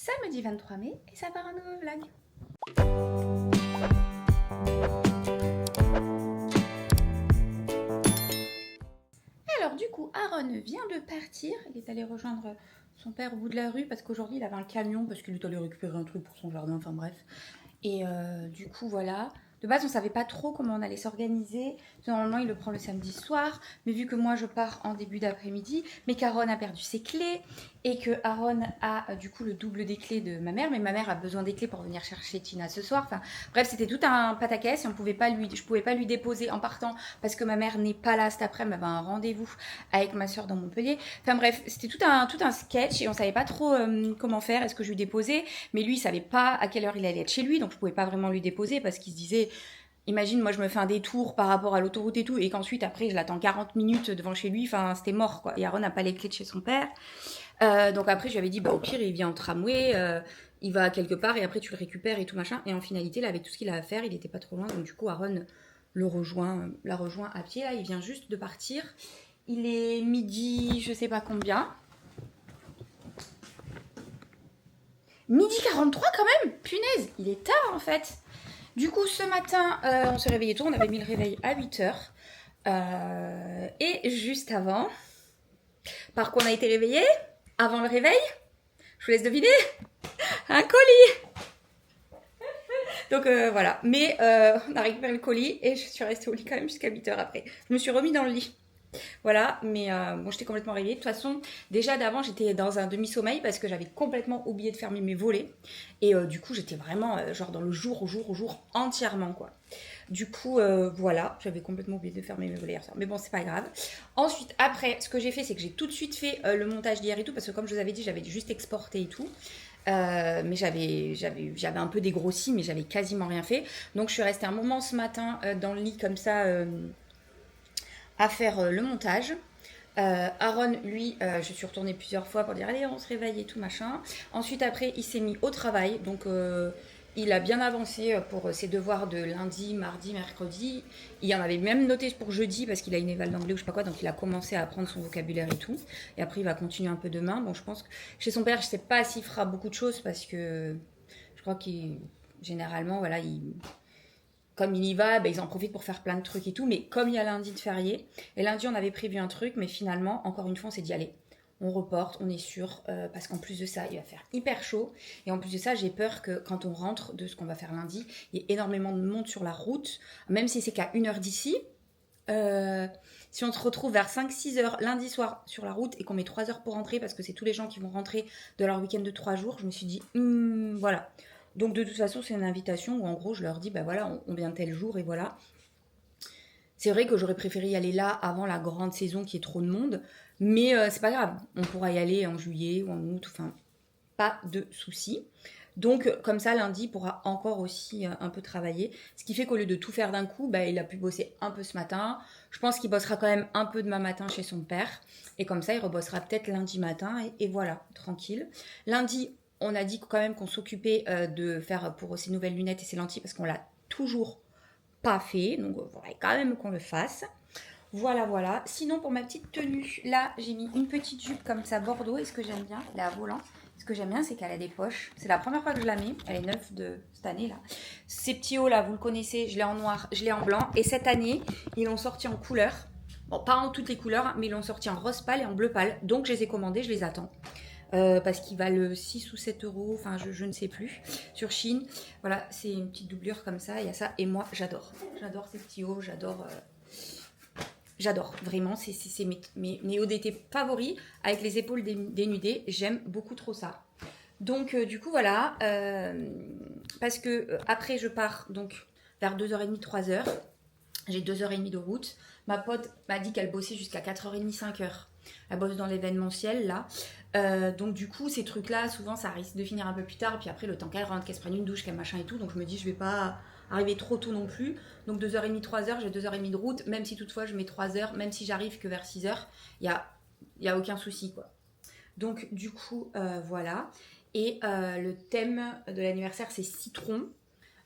samedi 23 mai et ça part un nouveau vlog. Alors du coup, Aaron vient de partir, il est allé rejoindre son père au bout de la rue parce qu'aujourd'hui il avait un camion parce qu'il est allé récupérer un truc pour son jardin, enfin bref. Et du coup voilà, de base on savait pas trop comment on allait s'organiser. Normalement il le prend le samedi soir, mais vu que moi je pars en début d'après-midi, mais qu'Aaron a perdu ses clés et que Aaron a du coup le double des clés de ma mère, mais ma mère a besoin des clés pour venir chercher Tina ce soir. Enfin bref, c'était tout un pataquès et je pouvais pas lui déposer en partant parce que ma mère n'est pas là cet après-midi, elle avait un rendez-vous avec ma soeur dans Montpellier. Enfin bref, c'était tout un sketch et on savait pas trop comment faire, est-ce que je lui déposais, mais lui il savait pas à quelle heure il allait être chez lui, donc je pouvais pas vraiment lui déposer parce qu'il se disait, imagine moi je me fais un détour par rapport à l'autoroute et tout, et qu'ensuite après je l'attends 40 minutes devant chez lui, enfin c'était mort quoi. Et Aaron n'a pas les clés de chez son père, donc après je lui avais dit bah au pire il vient en tramway, il va quelque part et après tu le récupères et tout machin, et en finalité là avec tout ce qu'il a à faire il était pas trop loin, donc du coup Aaron la rejoint à pied, là il vient juste de partir. Il est midi, je sais pas combien. Midi 43 quand même. Punaise, il est tard en fait. Du coup, ce matin, on s'est réveillé tôt. On avait mis le réveil à 8h. Et juste avant, par quoi on a été réveillé avant le réveil? Je vous laisse deviner. Un colis. Donc voilà. Mais on a récupéré le colis et je suis restée au lit quand même jusqu'à 8h après. Je me suis remis dans le lit. Voilà, mais bon, j'étais complètement réveillée. De toute façon, déjà d'avant, j'étais dans un demi-sommeil parce que j'avais complètement oublié de fermer mes volets. Et du coup, j'étais vraiment genre dans le jour au jour entièrement, quoi. Du coup, voilà, j'avais complètement oublié de fermer mes volets hier soir. Mais bon, c'est pas grave. Ensuite, après, ce que j'ai fait, c'est que j'ai tout de suite fait le montage d'hier et tout, parce que comme je vous avais dit, j'avais juste exporté et tout. Mais j'avais un peu dégrossi, mais j'avais quasiment rien fait. Donc je suis restée un moment ce matin dans le lit comme ça à faire le montage. Aaron, lui, je suis retournée plusieurs fois pour dire allez, on se réveille et tout machin. Ensuite, après, il s'est mis au travail, donc il a bien avancé pour ses devoirs de lundi, mardi, mercredi. Il en avait même noté pour jeudi parce qu'il a une éval d'anglais ou je sais pas quoi, donc il a commencé à apprendre son vocabulaire et tout. Et après, il va continuer un peu demain. Bon, je pense que chez son père, je sais pas s'il fera beaucoup de choses parce que je crois qu'il généralement, voilà, comme il y va, ils en profitent pour faire plein de trucs et tout. Mais comme il y a lundi de férié, et lundi on avait prévu un truc, mais finalement, encore une fois, on s'est dit allez, on reporte, on est sûr, parce qu'en plus de ça, il va faire hyper chaud. Et en plus de ça, j'ai peur que quand on rentre de ce qu'on va faire lundi, il y ait énormément de monde sur la route, même si c'est qu'à 1 heure d'ici. Si on se retrouve vers 5-6 heures lundi soir sur la route et qu'on met 3 heures pour rentrer parce que c'est tous les gens qui vont rentrer de leur week-end de 3 jours, je me suis dit, voilà. Donc de toute façon, c'est une invitation où en gros, je leur dis, bah voilà, on vient tel jour et voilà. C'est vrai que j'aurais préféré y aller là avant la grande saison qui est trop de monde, mais c'est pas grave. On pourra y aller en juillet ou en août, enfin, pas de soucis. Donc comme ça, lundi, il pourra encore aussi un peu travailler. Ce qui fait qu'au lieu de tout faire d'un coup, il a pu bosser un peu ce matin. Je pense qu'il bossera quand même un peu demain matin chez son père. Et comme ça, il rebossera peut-être lundi matin. Et voilà, tranquille. Lundi, on a dit quand même qu'on s'occupait de faire pour ses nouvelles lunettes et ses lentilles parce qu'on l'a toujours pas fait. Donc il faudrait quand même qu'on le fasse. Voilà, voilà. Sinon, pour ma petite tenue, là, j'ai mis une petite jupe comme ça, bordeaux. Et ce que j'aime bien, elle est à volant. Ce que j'aime bien, c'est qu'elle a des poches. C'est la première fois que je la mets. Elle est neuve de cette année, là. Ces petits hauts, là, vous le connaissez. Je l'ai en noir, je l'ai en blanc. Et cette année, ils l'ont sorti en couleur. Bon, pas en toutes les couleurs, mais ils l'ont sorti en rose pâle et en bleu pâle. Donc, je les ai commandés, je les attends. Parce qu'ils valent 6 ou 7 euros, enfin je ne sais plus, sur Chine. Voilà, c'est une petite doublure comme ça, il y a ça. Et moi, j'adore. J'adore ces petits hauts, j'adore, vraiment, c'est mes hauts d'été favoris, avec les épaules dénudées, j'aime beaucoup trop ça. Donc du coup voilà, parce que après je pars donc vers 2h30, 3h, j'ai 2h30 de route. Ma pote m'a dit qu'elle bossait jusqu'à 4h30, 5h. Elle bosse dans l'événementiel là. Donc du coup ces trucs là souvent ça risque de finir un peu plus tard, puis après le temps qu'elle rentre, qu'elle se prenne une douche, qu'elle machin et tout, donc je me dis je vais pas arriver trop tôt non plus. Donc 2h30, 3h, j'ai 2h30 de route, même si toutefois je mets 3h, même si j'arrive que vers 6h, y a aucun souci quoi. Donc du coup voilà. Et le thème de l'anniversaire c'est citron.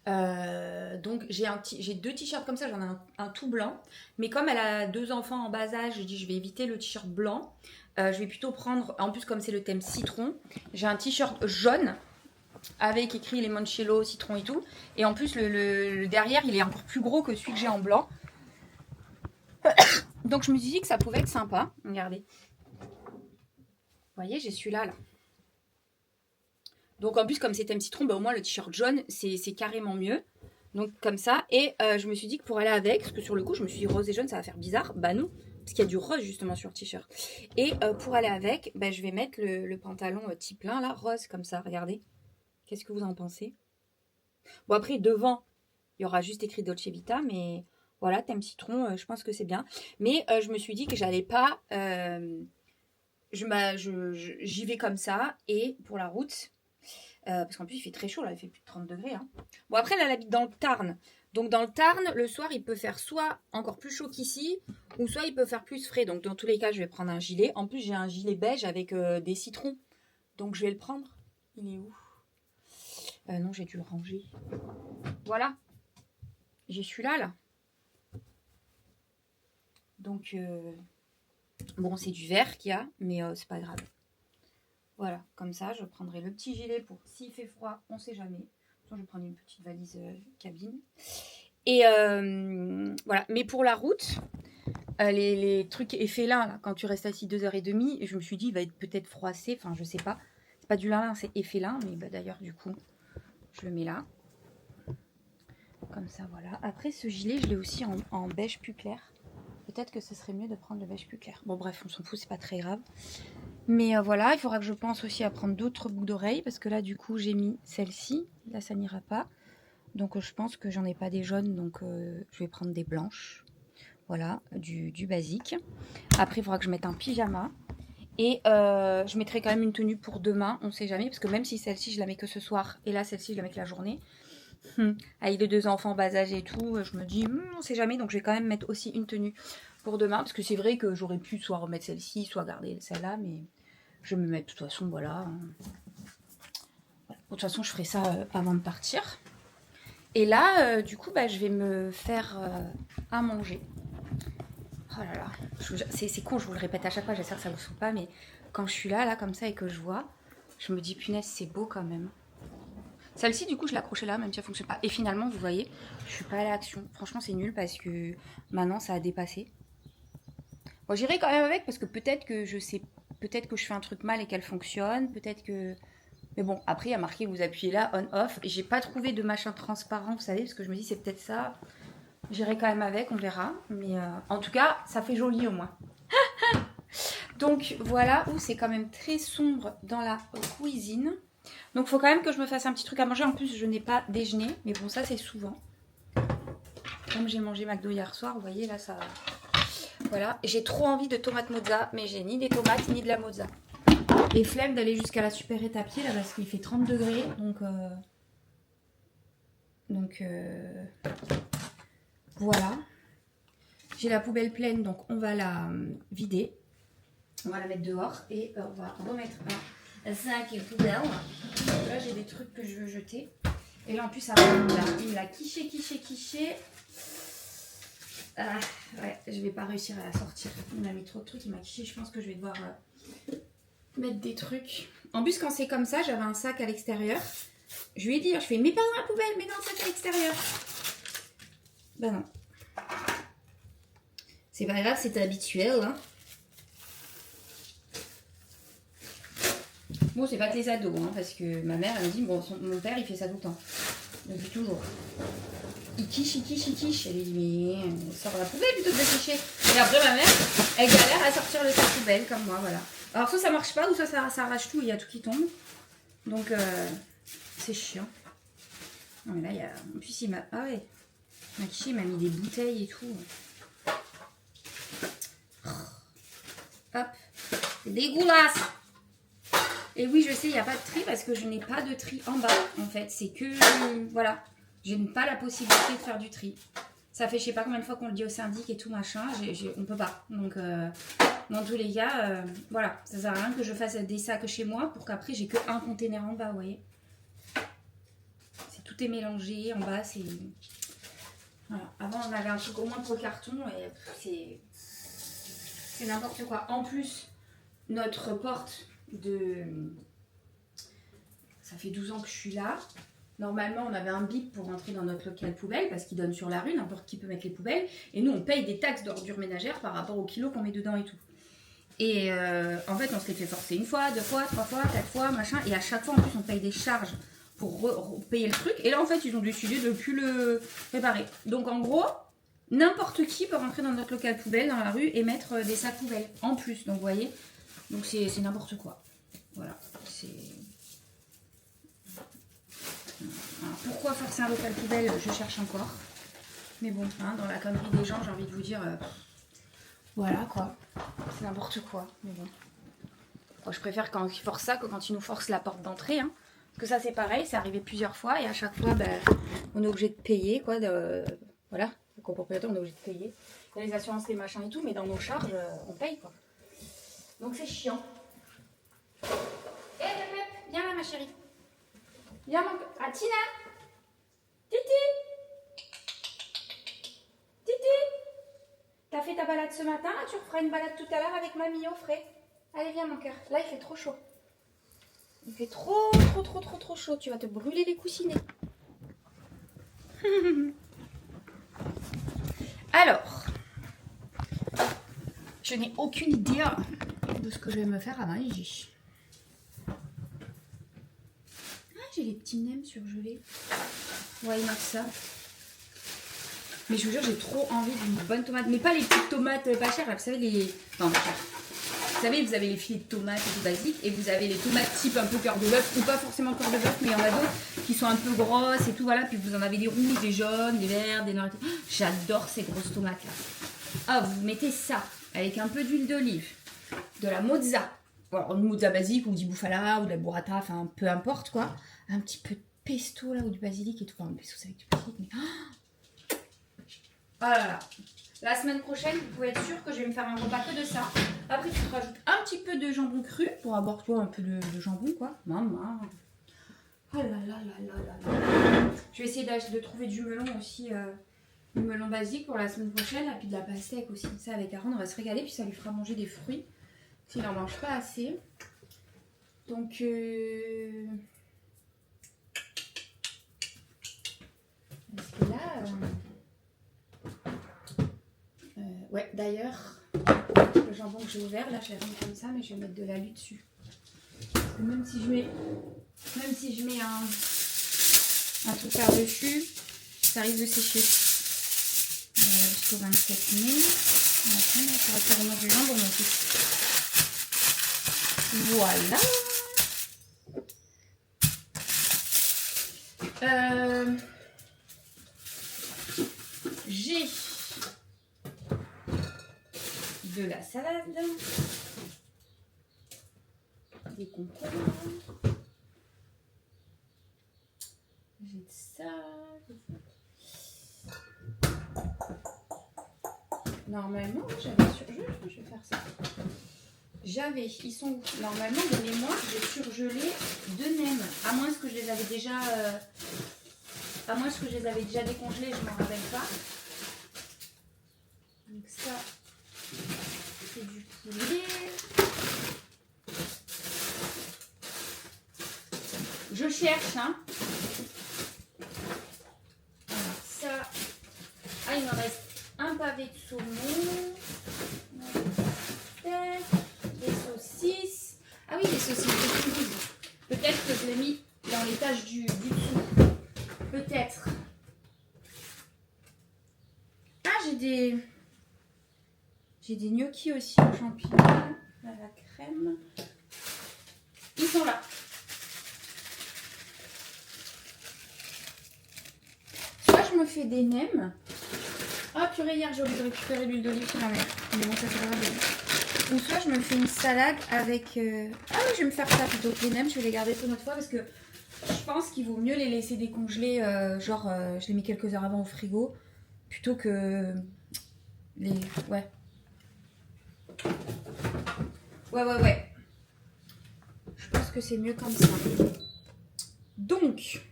Donc j'ai 2 t-shirts comme ça, j'en ai un tout blanc, mais comme elle a 2 enfants en bas âge, je dis je vais éviter le t-shirt blanc. je vais plutôt prendre, en plus comme c'est le thème citron, j'ai un t-shirt jaune avec écrit limoncello, citron et tout. Et en plus, le derrière, il est encore plus gros que celui que j'ai en blanc. Donc je me suis dit que ça pouvait être sympa. Regardez. Vous voyez, j'ai celui-là, là. Donc en plus, comme c'est thème citron, bah, au moins le t-shirt jaune, c'est carrément mieux. Donc comme ça. Et je me suis dit que pour aller avec, parce que sur le coup, je me suis dit rose et jaune, ça va faire bizarre. Bah non, parce qu'il y a du rose justement sur le t-shirt. Et pour aller avec, bah, je vais mettre le pantalon type plein, là, rose, comme ça. Regardez. Qu'est-ce que vous en pensez? Bon, après, devant, il y aura juste écrit Dolce Vita, mais voilà, thème citron, je pense que c'est bien. Mais je me suis dit que j'allais pas... j'y vais comme ça, et pour la route, parce qu'en plus, il fait très chaud, là, il fait plus de 30 degrés. Hein. Bon, après, là, elle habite dans le Tarn. Donc, dans le Tarn, le soir, il peut faire soit encore plus chaud qu'ici, ou soit il peut faire plus frais. Donc, dans tous les cas, je vais prendre un gilet. En plus, j'ai un gilet beige avec des citrons. Donc, je vais le prendre. Il est où? Non, j'ai dû le ranger. Voilà. J'ai celui-là, là. Donc, bon, c'est du vert qu'il y a, mais c'est pas grave. Voilà, comme ça, je prendrai le petit gilet pour s'il fait froid, on sait jamais. Sinon, je vais prendre une petite valise cabine. Et voilà, mais pour la route, les trucs effets-lin, là, quand tu restes assis 2h30, je me suis dit, il va être peut-être froissé, enfin, je sais pas. C'est pas du lin, c'est effet-lin, mais bah, d'ailleurs, du coup, je le mets là. Comme ça, voilà. Après, ce gilet, je l'ai aussi en beige plus clair. Peut-être que ce serait mieux de prendre le beige plus clair. Bon, bref, on s'en fout, c'est pas très grave. Mais voilà, il faudra que je pense aussi à prendre d'autres boucles d'oreilles. Parce que là, du coup, j'ai mis celle-ci. Là, ça n'ira pas. Donc, je pense que j'en ai pas des jaunes. Donc, je vais prendre des blanches. Voilà, du basique. Après, il faudra que je mette un pyjama. Et je mettrai quand même une tenue pour demain. On sait jamais. Parce que même si celle-ci, je la mets que ce soir. Et là, celle-ci, je la mets que la journée. Avec les 2 enfants bas âge et tout, je me dis, on sait jamais, donc je vais quand même mettre aussi une tenue pour demain, parce que c'est vrai que j'aurais pu soit remettre celle-ci, soit garder celle-là, mais je vais me mettre, de toute façon, voilà. De toute façon, je ferai ça avant de partir. Et là, du coup, bah, je vais me faire à manger. Oh là là, c'est con, je vous le répète à chaque fois, j'espère que ça vous saoule pas, mais quand je suis là, comme ça, et que je vois, je me dis, punaise, c'est beau quand même. Celle-ci, du coup, je l'ai accrochée là, même si elle ne fonctionne pas. Et finalement, vous voyez, je suis pas à l'action. Franchement, c'est nul parce que maintenant, ça a dépassé. Bon, j'irai quand même avec parce que peut-être que je sais, peut-être que je fais un truc mal et qu'elle fonctionne. Peut-être que. Mais bon, après, il y a marqué, vous appuyez là, on-off. Et j'ai pas trouvé de machin transparent, vous savez, parce que je me dis, c'est peut-être ça. J'irai quand même avec, on verra. Mais en tout cas, ça fait joli au moins. Donc voilà, où c'est quand même très sombre dans la cuisine. Donc il faut quand même que je me fasse un petit truc à manger. En plus, je n'ai pas déjeuné. Mais bon, ça c'est souvent. Comme j'ai mangé McDo hier soir, vous voyez là, ça... Voilà. J'ai trop envie de tomates mozza. Mais j'ai ni des tomates, ni de la mozza. Et flemme d'aller jusqu'à la super étapier là, parce qu'il fait 30 degrés. Donc voilà. J'ai la poubelle pleine, donc on va la vider. On va la mettre dehors. Et on va remettre un sac et poubelle. Là, j'ai des trucs que je veux jeter. Et là, en plus, il l'a quiché. Ah, ouais, je vais pas réussir à la sortir. Il m'a mis trop de trucs, il m'a quiché. Je pense que je vais devoir mettre des trucs. En plus, quand c'est comme ça, j'avais un sac à l'extérieur. Je lui ai dit, je fais, mets pas dans la poubelle, mets dans le sac à l'extérieur. Ben non. C'est pas grave, c'est habituel, hein. Bon, c'est pas que les ados, hein, parce que ma mère, elle me dit, bon, mon père, il fait ça tout le temps. Depuis toujours. Il quiche. Elle lui dit, mais sors la poubelle plutôt que de quicher. Et après, ma mère, elle galère à sortir le sac poubelle, comme moi, voilà. Alors, soit ça marche pas, ou soit ça arrache tout, il y a tout qui tombe. Donc, c'est chiant. Non, mais là, il y a... En plus, il m'a... Ah ouais. Il m'a quiché, il m'a mis des bouteilles et tout. Hop. C'est dégueulasse. Et oui, je sais, il n'y a pas de tri parce que je n'ai pas de tri en bas, en fait. C'est que, voilà, je n'ai pas la possibilité de faire du tri. Ça fait je sais pas combien de fois qu'on le dit au syndic et tout, machin. On peut pas. Donc, dans tous les cas, voilà. Ça sert à rien que je fasse des sacs chez moi pour qu'après, j'ai que un container en bas, vous voyez. Tout est mélangé. En bas, c'est... Voilà. Avant, on avait un truc au moins pour le carton et c'est n'importe quoi. En plus... notre porte de... Ça fait 12 ans que je suis là. Normalement, on avait un bip pour rentrer dans notre local poubelle parce qu'il donne sur la rue, n'importe qui peut mettre les poubelles. Et nous, on paye des taxes d'ordures ménagères par rapport au kilo qu'on met dedans et tout. Et en fait, on se les fait forcer une fois, 2 fois, 3 fois, 4 fois, machin. Et à chaque fois, en plus, on paye des charges pour payer le truc. Et là, en fait, ils ont décidé de ne plus le réparer. Donc, en gros, n'importe qui peut rentrer dans notre local poubelle, dans la rue, et mettre des sacs poubelles en plus. Donc, vous voyez, donc c'est n'importe quoi. Voilà, c'est... Alors, pourquoi forcer un local poubelle, je cherche encore. Mais bon, hein, dans la connerie des gens, j'ai envie de vous dire... voilà, quoi. C'est n'importe quoi, mais bon. Moi, je préfère quand ils forcent ça que quand ils nous forcent la porte d'entrée. Hein. Parce que ça, c'est pareil, c'est arrivé plusieurs fois. Et à chaque fois, ben, on est obligé de payer, quoi. Voilà, le copropriétaire, on est obligé de payer. Il y a les assurances, les machins et tout, mais dans nos charges, on paye, quoi. Donc, c'est chiant. Eh, viens là, ma chérie. Viens, mon... Ah, Tina. Titi. Titi. T'as fait ta balade ce matin, tu referas une balade tout à l'heure avec mamie au frais. Allez, viens, mon cœur. Là, il fait trop chaud. Il fait trop chaud. Tu vas te brûler les coussinets. Alors, je n'ai aucune idée de ce que je vais me faire à manger. Ah, j'ai les petits nems surgelés. Ouais, il marque ça. Mais je vous jure, j'ai trop envie d'une bonne tomate. Mais pas les petites tomates pas chères, là. Vous savez, les... Non, pas chères. Vous savez, vous avez les filets de tomates et tout basique. Et vous avez les tomates type un peu cœur de bœuf. Ou pas forcément cœur de bœuf, mais il y en a d'autres qui sont un peu grosses et tout. Voilà. Puis vous en avez des rouges, des jaunes, des verts, des noirs et tout. Oh, j'adore ces grosses tomates là. Ah, vous mettez ça avec un peu d'huile d'olive, de la mozza. Alors, une mozza basique ou du bufala ou de la burrata. Enfin, peu importe quoi. Un petit peu de pesto là ou du basilic et tout. Enfin, le pesto, c'est avec du basilic, mais... Oh, ah là là. La semaine prochaine, vous pouvez être sûr que je vais me faire un repas que de ça. Après, tu te rajoutes un petit peu de jambon cru pour avoir toi un peu de jambon, quoi. Maman. Oh là là là là là. Je vais essayer de trouver du melon aussi, du melon basique pour la semaine prochaine, et puis de la pastèque aussi. Ça, avec Aaron, on va se régaler, puis ça lui fera manger des fruits. S'il n'en mange pas assez. Donc, est-ce que là... ouais, d'ailleurs, le jambon que j'ai ouvert, là, je l'ai mis comme ça, mais je vais mettre de l'alu dessus. Parce que même si je mets un truc par-dessus, ça risque de sécher. Voilà, jusqu'au 27 mai. Après, on va faire manger du jambon aussi. Voilà. J'ai de la salade, des concombres, j'ai de ça. Normalement, j'avais surgelé, je vais faire ça. Ils sont où? Normalement, de mémoire, j'ai surgelé 2 nems, à moins que je les avais déjà, décongelés, je ne m'en rappelle pas. Donc ça, c'est du poulet. Je cherche, hein. Alors ça, ah, il me reste un pavé de saumon. Des saucisses. Ah oui, des saucisses de Toulouse. Peut-être que je l'ai mis dans les tâches du dessous. Peut-être. Ah, j'ai des gnocchis aussi aux champignons, à la crème. Ils sont là. Soit je me fais des nems. Ah purée, hier j'ai oublié de récupérer l'huile d'olive sur la mer. Mais bon, ça sera bien. Ou soit je me fais une salade avec... Ah oui, je vais me faire ça plutôt que les nems. Je vais les garder pour une autre fois parce que je pense qu'il vaut mieux les laisser décongeler. Je les mets quelques heures avant au frigo. Plutôt que... Ouais. Ouais. Je pense que c'est mieux comme ça. Donc...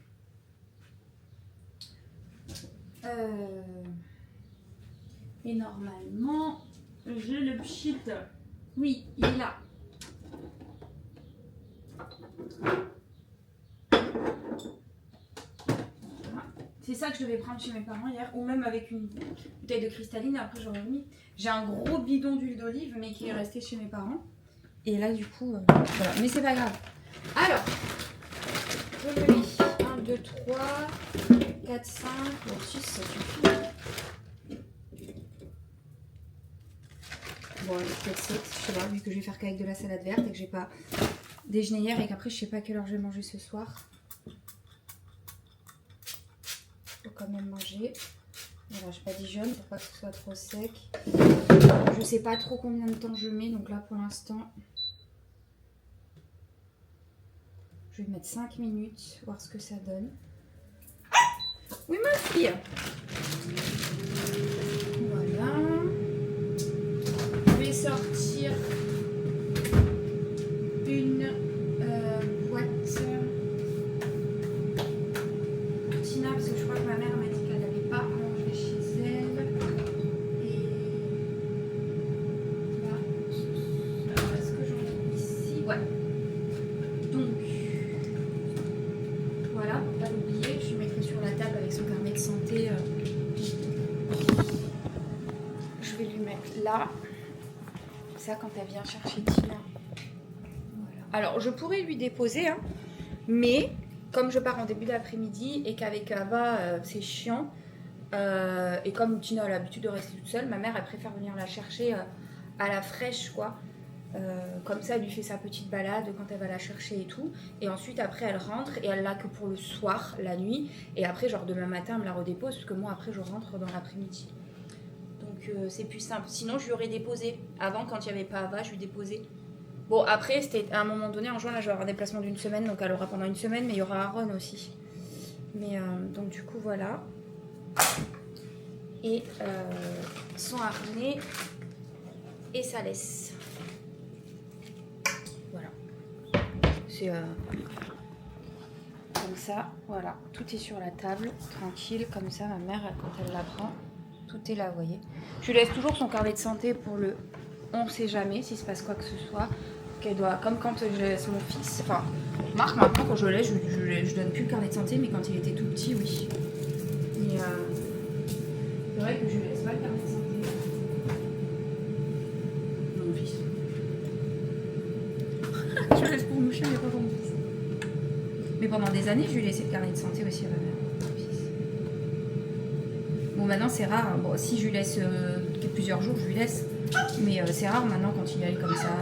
Et normalement, j'ai le pchit. Oui, il est là. C'est ça que je devais prendre chez mes parents hier, ou même avec une bouteille de cristalline, après j'aurais mis. J'ai un gros bidon d'huile d'olive, mais qui est resté chez mes parents. Et là, du coup, voilà. Mais c'est pas grave. Alors, je me mets 1, 2, 3, 4, 5, bon, 6, ça suffit. Bon, peut-être 7, je sais pas, vu que je vais faire qu'avec de la salade verte et que j'ai pas déjeuné hier et qu'après, je sais pas à quelle heure je vais manger ce soir. Faut quand même manger. Voilà, je badigeonne pour pas que ce soit trop sec. Je sais pas trop combien de temps je mets, donc là pour l'instant, je vais mettre 5 minutes, voir ce que ça donne. Oui, ma fille. Voilà. Je vais sortir une boîte Tina, parce que je crois que ma mère m'a dit qu'elle n'avait pas mangé chez elle. Et là, alors est-ce que j'en ai ici? Ouais. Donc, voilà, pour pas l'oublier, je mettrai sur la table avec son carnet de santé. Je vais lui mettre là. Ça, quand elle vient chercher Tina. Voilà. Alors, je pourrais lui déposer, hein, mais comme je pars en début d'après-midi et qu'avec Ava, c'est chiant, et comme Tina a l'habitude de rester toute seule, ma mère, elle préfère venir la chercher à la fraîche, quoi. Comme ça, elle lui fait sa petite balade quand elle va la chercher et tout. Et ensuite, après, elle rentre et elle l'a que pour le soir, la nuit. Et après, genre demain matin, elle me la redépose, parce que moi, après, je rentre dans l'après-midi. Donc, c'est plus simple. Sinon, je lui aurais déposé. Avant, quand il n'y avait pas Ava, je lui déposais. Bon, après, c'était à un moment donné, en juin, là, je vais avoir un déplacement d'une semaine. Donc, elle aura pendant une semaine, mais il y aura Aaron aussi. Mais, donc, du coup, voilà. Et son harnais et sa laisse. Voilà. C'est comme ça, voilà. Tout est sur la table, tranquille. Comme ça, ma mère, quand elle la prend, tout est là, vous voyez. Je lui laisse toujours son carnet de santé pour le... On sait jamais s'il se passe quoi que ce soit. Qu'elle doit... Comme quand je laisse mon fils... Enfin, Marc, maintenant, quand je le laisse, je donne plus le carnet de santé, mais quand il était tout petit, oui. Et c'est vrai que je lui laisse pas le carnet de santé. Mon fils. Je laisse pour mon chien, mais pas pour mon fils. Mais pendant des années, je lui ai laissé le carnet de santé aussi à ma mère. Bon, maintenant c'est rare. Hein. Bon, si je lui laisse plusieurs jours, je lui laisse. Mais c'est rare maintenant quand il y allait comme ça.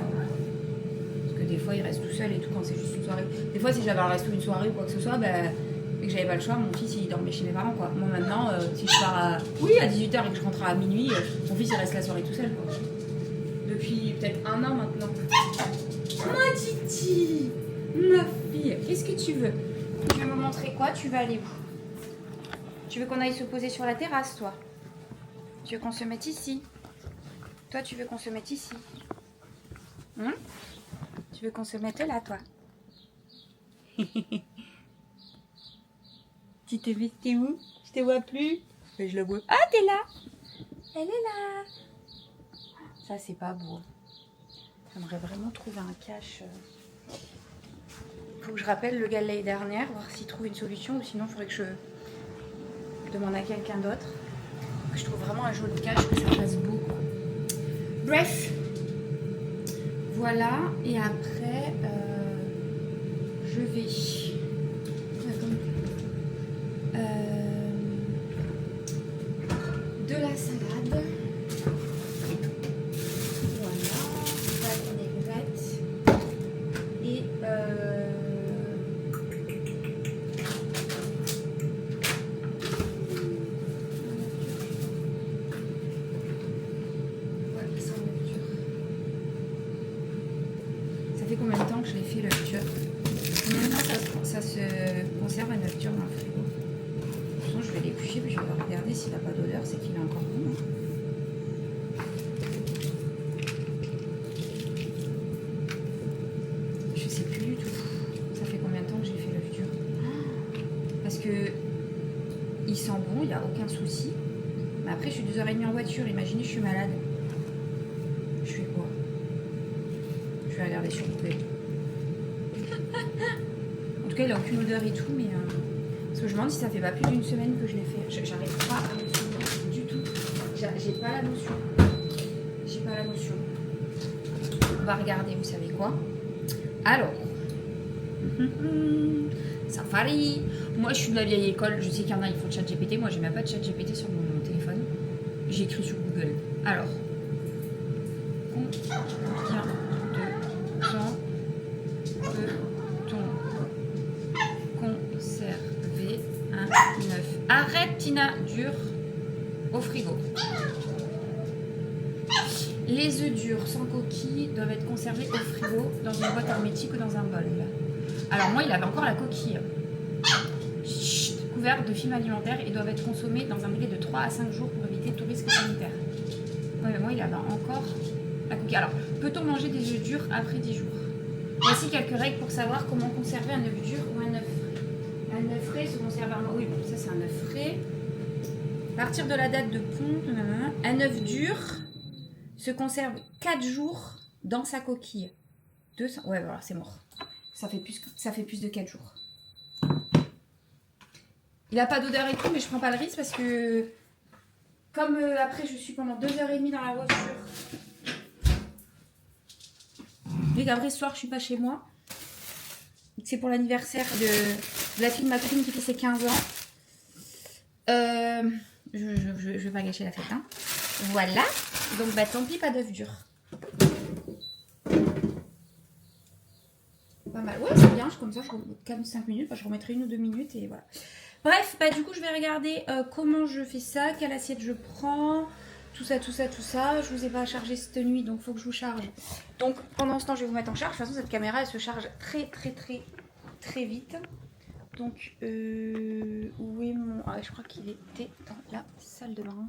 Parce que des fois, il reste tout seul et tout quand c'est juste une soirée. Des fois, si j'avais un resto une soirée ou quoi que ce soit, et que j'avais pas le choix, mon fils il dormait chez mes parents, quoi. Moi maintenant, si je pars à 18h et que je rentre à minuit, mon fils il reste la soirée tout seul, quoi. Depuis peut-être 1 an maintenant. Ma Titi, ma fille, qu'est-ce que tu veux? Tu veux me montrer quoi? Tu veux aller où? Tu veux qu'on aille se poser sur la terrasse, toi? Tu veux qu'on se mette ici? Toi, tu veux qu'on se mette ici? Tu veux qu'on se mette là, toi? Tu te mets, t'es où? Je te vois plus. Mais je la vois. Ah, t'es là! Elle est là! Ça, c'est pas beau. J'aimerais vraiment trouver un cache. Faut que je rappelle le gars de l'année dernière, voir s'il trouve une solution, ou sinon, il faudrait que je demande à quelqu'un d'autre. Que je trouve vraiment un joli cache, que ça fasse beau. Bref. Voilà. Et après, je vais... de la salade. Voilà. La vinaigrette. Et... Ça fait combien de temps que je l'ai fait l'œuf dur? Combien de temps ça se conserve un œuf dur dans le frigo? Sinon je vais l'éplucher puis je vais regarder s'il n'a pas d'odeur, c'est qu'il est encore bon. Hein. Je sais plus du tout. Ça fait combien de temps que j'ai fait l'œuf dur? Parce que il sent bon, il n'y a aucun souci. Mais après je suis 2h30 en voiture, imaginez je suis malade. Je fais quoi? Je vais regarder sur Google. En tout cas, il a aucune odeur et tout, mais parce que je me demande si ça fait pas plus d'une semaine que je l'ai fait. J'arrive pas à me souvenir du tout. J'ai pas la notion. J'ai pas la notion. On va regarder, vous savez quoi. Alors, Safari. Moi, je suis de la vieille école. Je sais qu'il y en a, il faut ChatGPT. Moi, j'ai même pas de ChatGPT sur mon téléphone. J'écris sur Google. Alors, combien de temps peut-on conserver un œuf? Arrête, Tina, dur au frigo. Les œufs durs sans coquille doivent être conservés au frigo dans une boîte hermétique ou dans un bol. Alors moi, il avait encore la coquille. Chut, couverts de film alimentaire et doivent être consommés dans un délai de 3 à 5 jours pour éviter tout risque sanitaire. Oui, mais moi, il avait encore la coquille. Alors, peut-on manger des œufs durs après 10 jours? Voici quelques règles pour savoir comment conserver un œuf dur ou un œuf frais. Un œuf frais se conserve un... Oui, bon, ça c'est un œuf frais. À partir de la date de ponte, un œuf dur se conserve 4 jours dans sa coquille. 200... Ouais, voilà, c'est mort. Ça fait plus de 4 jours. Il n'a pas d'odeur et tout, mais je prends pas le risque parce que comme après je suis pendant 2h30 dans la voiture. Et qu'après ce soir je suis pas chez moi. C'est pour l'anniversaire de la fille de ma copine qui fait ses 15 ans. Je vais pas gâcher la fête. Hein. Voilà. Donc bah tant pis, pas d'œuf dur. Pas mal. Ouais, c'est bien. Comme ça, je calme 5 minutes. Enfin, je remettrai 1 ou 2 minutes et voilà. Bref, bah du coup, je vais regarder comment je fais ça, quelle assiette je prends, tout ça. Je vous ai pas chargé cette nuit, donc il faut que je vous charge. Donc pendant ce temps, je vais vous mettre en charge. De toute façon, cette caméra, elle se charge très vite. Donc, où est mon... Ah, je crois qu'il était dans la salle de bain.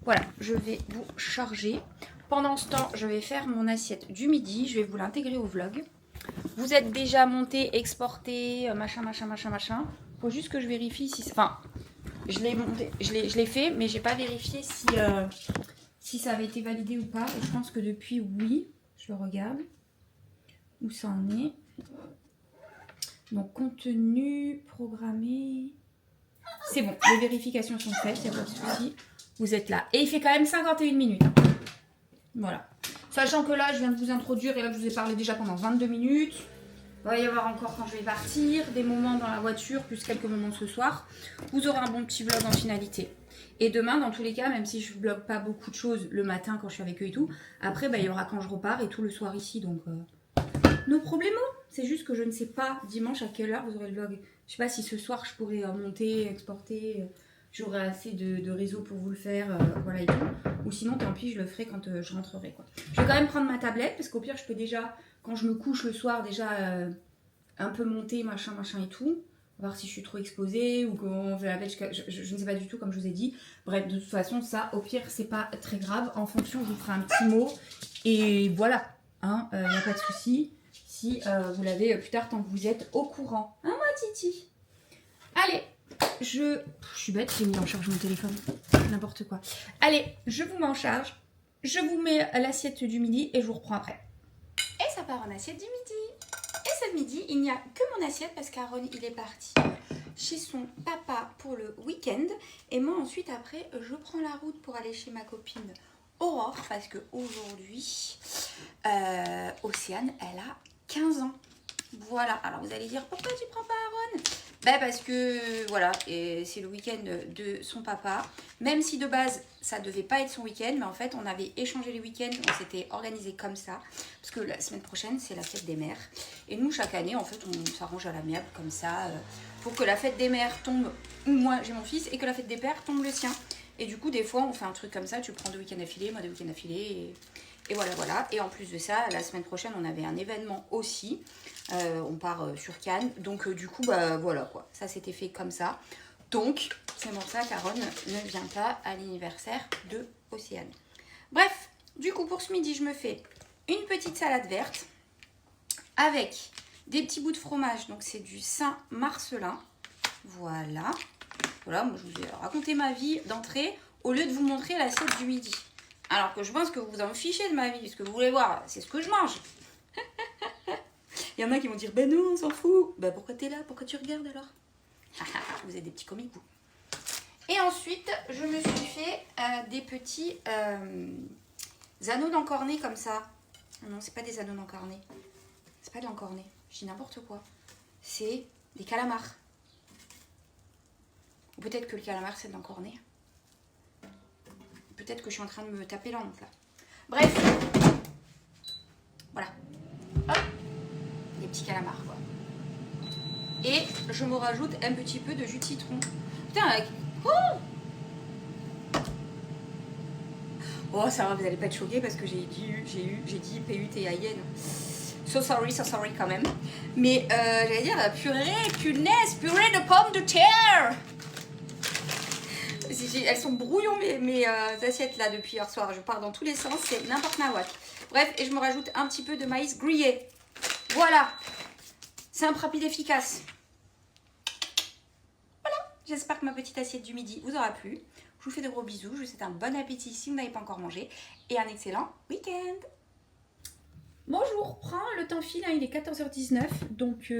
Voilà, je vais vous charger. Pendant ce temps, je vais faire mon assiette du midi. Je vais vous l'intégrer au vlog. Vous êtes déjà monté, exporté, machin. Faut juste que je vérifie si... Enfin, je l'ai monté, je l'ai fait, mais j'ai pas vérifié si ça avait été validé ou pas. Et je pense que depuis, oui. Je regarde où ça en est. Donc, contenu, programmé... C'est bon, les vérifications sont faites, il n'y a pas de souci. Vous êtes là. Et il fait quand même 51 minutes. Voilà. Sachant que là, je viens de vous introduire et là, je vous ai parlé déjà pendant 22 minutes. Il va y avoir encore quand je vais partir, des moments dans la voiture, plus quelques moments ce soir. Vous aurez un bon petit vlog en finalité. Et demain, dans tous les cas, même si je ne vlog pas beaucoup de choses le matin quand je suis avec eux et tout, après, bah, il y aura quand je repars et tout le soir ici. Donc, nos problèmes. C'est juste que je ne sais pas dimanche à quelle heure vous aurez le vlog. Je sais pas si ce soir je pourrais monter, exporter, j'aurai assez de réseau pour vous le faire, voilà et tout. Ou sinon, tant pis, je le ferai quand je rentrerai, quoi. Je vais quand même prendre ma tablette parce qu'au pire, je peux déjà, quand je me couche le soir, déjà un peu monter, machin et tout. Voir si je suis trop exposée ou comment on fait la fête. Je ne sais pas du tout, comme je vous ai dit. Bref, de toute façon, ça, au pire, c'est pas très grave. En fonction, je vous ferai un petit mot. Et voilà, hein, y a pas de souci. Si vous l'avez plus tard, tant que vous êtes au courant. Hein, moi, Titi? Allez, je suis bête, j'ai mis en charge mon téléphone. N'importe quoi. Allez, je vous mets en charge. Je vous mets l'assiette du midi et je vous reprends après. Et ça part en assiette du midi. Et ce midi, il n'y a que mon assiette parce qu'Aaron, il est parti chez son papa pour le week-end. Et moi, ensuite, après, je prends la route pour aller chez ma copine Aurore parce qu'aujourd'hui, Océane, elle a 15 ans. Voilà. Alors, vous allez dire, pourquoi tu prends pas Aaron? Ben parce que, voilà, c'est le week-end de son papa. Même si de base, ça devait pas être son week-end, mais en fait, on avait échangé les week-ends, on s'était organisé comme ça. Parce que la semaine prochaine, c'est la fête des mères. Et nous, chaque année, en fait, on s'arrange à l'amiable comme ça, pour que la fête des mères tombe, ou moi, j'ai mon fils, et que la fête des pères tombe le sien. Et du coup, des fois, on fait un truc comme ça, tu prends 2 week-ends affilés, moi 2 week-ends affilés, et voilà. Et en plus de ça, la semaine prochaine, on avait un événement aussi. On part sur Cannes. Donc, du coup, bah voilà quoi. Ça s'était fait comme ça. Donc, c'est pour ça qu'Aaron ne vient pas à l'anniversaire de Océane. Bref, du coup, pour ce midi, je me fais une petite salade verte avec des petits bouts de fromage. Donc, c'est du Saint-Marcelin. Voilà. Voilà, moi, je vous ai raconté ma vie d'entrée au lieu de vous montrer l'assiette du midi. Alors que je pense que vous vous en fichez de ma vie, parce que vous voulez voir, c'est ce que je mange. Il y en a qui vont dire, ben non, on s'en fout. Ben pourquoi t'es là? Pourquoi tu regardes alors? Vous êtes des petits comiques, vous. Et ensuite, je me suis fait des petits anneaux d'encornet comme ça. Non, c'est pas des anneaux d'encornet. C'est pas de l'encornet. Je dis n'importe quoi. C'est des calamars. Ou peut-être que le calamar, c'est de l'encornet. Peut-être que je suis en train de me taper la honte là. Bref. Voilà. Hop. Des petits calamars, quoi. Et je me rajoute un petit peu de jus de citron. Putain, avec... Oh, ça va, vous n'allez pas être choqués parce que j'ai dit P-U-T-A-I-N. So sorry quand même. Mais j'allais dire, punaise, purée de pommes de terre. Elles sont brouillons mes assiettes là depuis hier soir. Je pars dans tous les sens, c'est n'importe quoi. Bref, et je me rajoute un petit peu de maïs grillé. Voilà. Simple, rapide, efficace. Voilà. J'espère que ma petite assiette du midi vous aura plu. Je vous fais de gros bisous. Je vous souhaite un bon appétit si vous n'avez pas encore mangé. Et un excellent week-end. Bon, je vous reprends. Le temps file, hein, il est 14h19. Donc,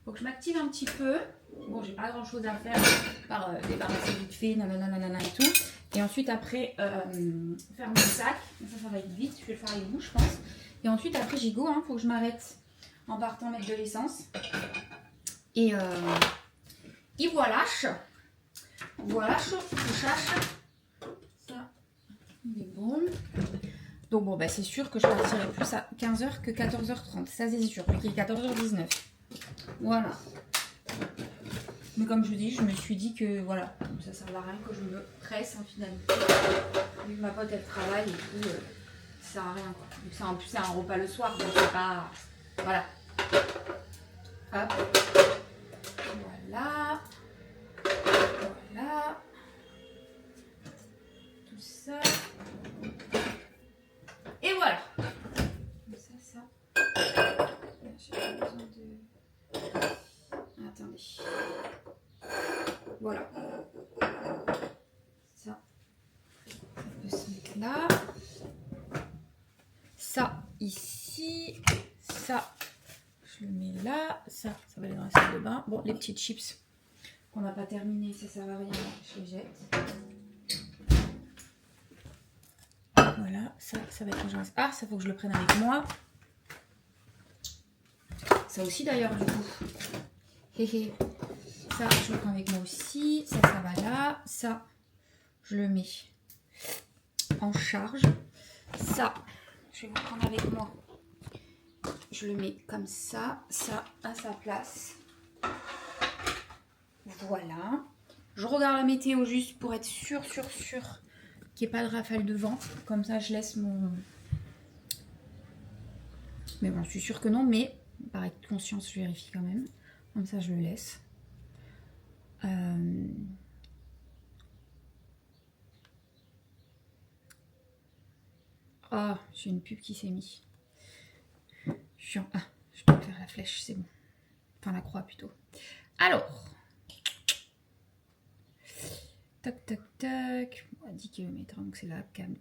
faut que je m'active un petit peu. Bon, j'ai pas grand chose à faire par débarrasser vite fait, nanana et tout. Et ensuite, après, faire mon sac. Ça va être vite. Je vais le faire avec vous, je pense. Et ensuite, après, j'y go. Faut que je m'arrête en partant mettre de l'essence. Et voilà. Voilà, je cherche. Ça, il est bon. Donc, bon, bah, c'est sûr que je partirai plus à 15h que 14h30. Ça, c'est sûr. Vu qu'il est 14h19. Voilà. Mais comme je vous dis, je me suis dit que voilà, ça sert à rien que je me presse en finalité. Vu que ma pote elle travaille et tout, ça sert à rien quoi. En plus c'est un repas le soir, donc c'est pas. Voilà. Hop. Voilà. Voilà. Tout ça. Et voilà. Ça. J'ai pas besoin de. Attendez. Voilà. Ça peut se mettre là. Ça ici. Ça, je le mets là. Ça va aller dans la salle de bain. Bon, les petites chips qu'on n'a pas terminé, ça sert à rien. Je les jette. Voilà, ça va être rangé. Ah, ça faut que je le prenne avec moi. Ça aussi d'ailleurs du coup. Héhé. Ça, je le prends avec moi aussi. Ça va là. Ça, je le mets en charge. Ça, je vais le prendre avec moi. Je le mets comme ça. Ça à sa place. Voilà. Je regarde la météo juste pour être sûr qu'il n'y ait pas de rafale de vent. Comme ça, je laisse mon... Mais bon, je suis sûre que non. Mais par acte de conscience, je vérifie quand même. Comme ça, je le laisse. Oh, j'ai une pub qui s'est mise. Ah, je peux faire la flèche, c'est bon. Enfin, la croix plutôt. Alors. Tac, tac, tac. 10 km, donc c'est là. Cam.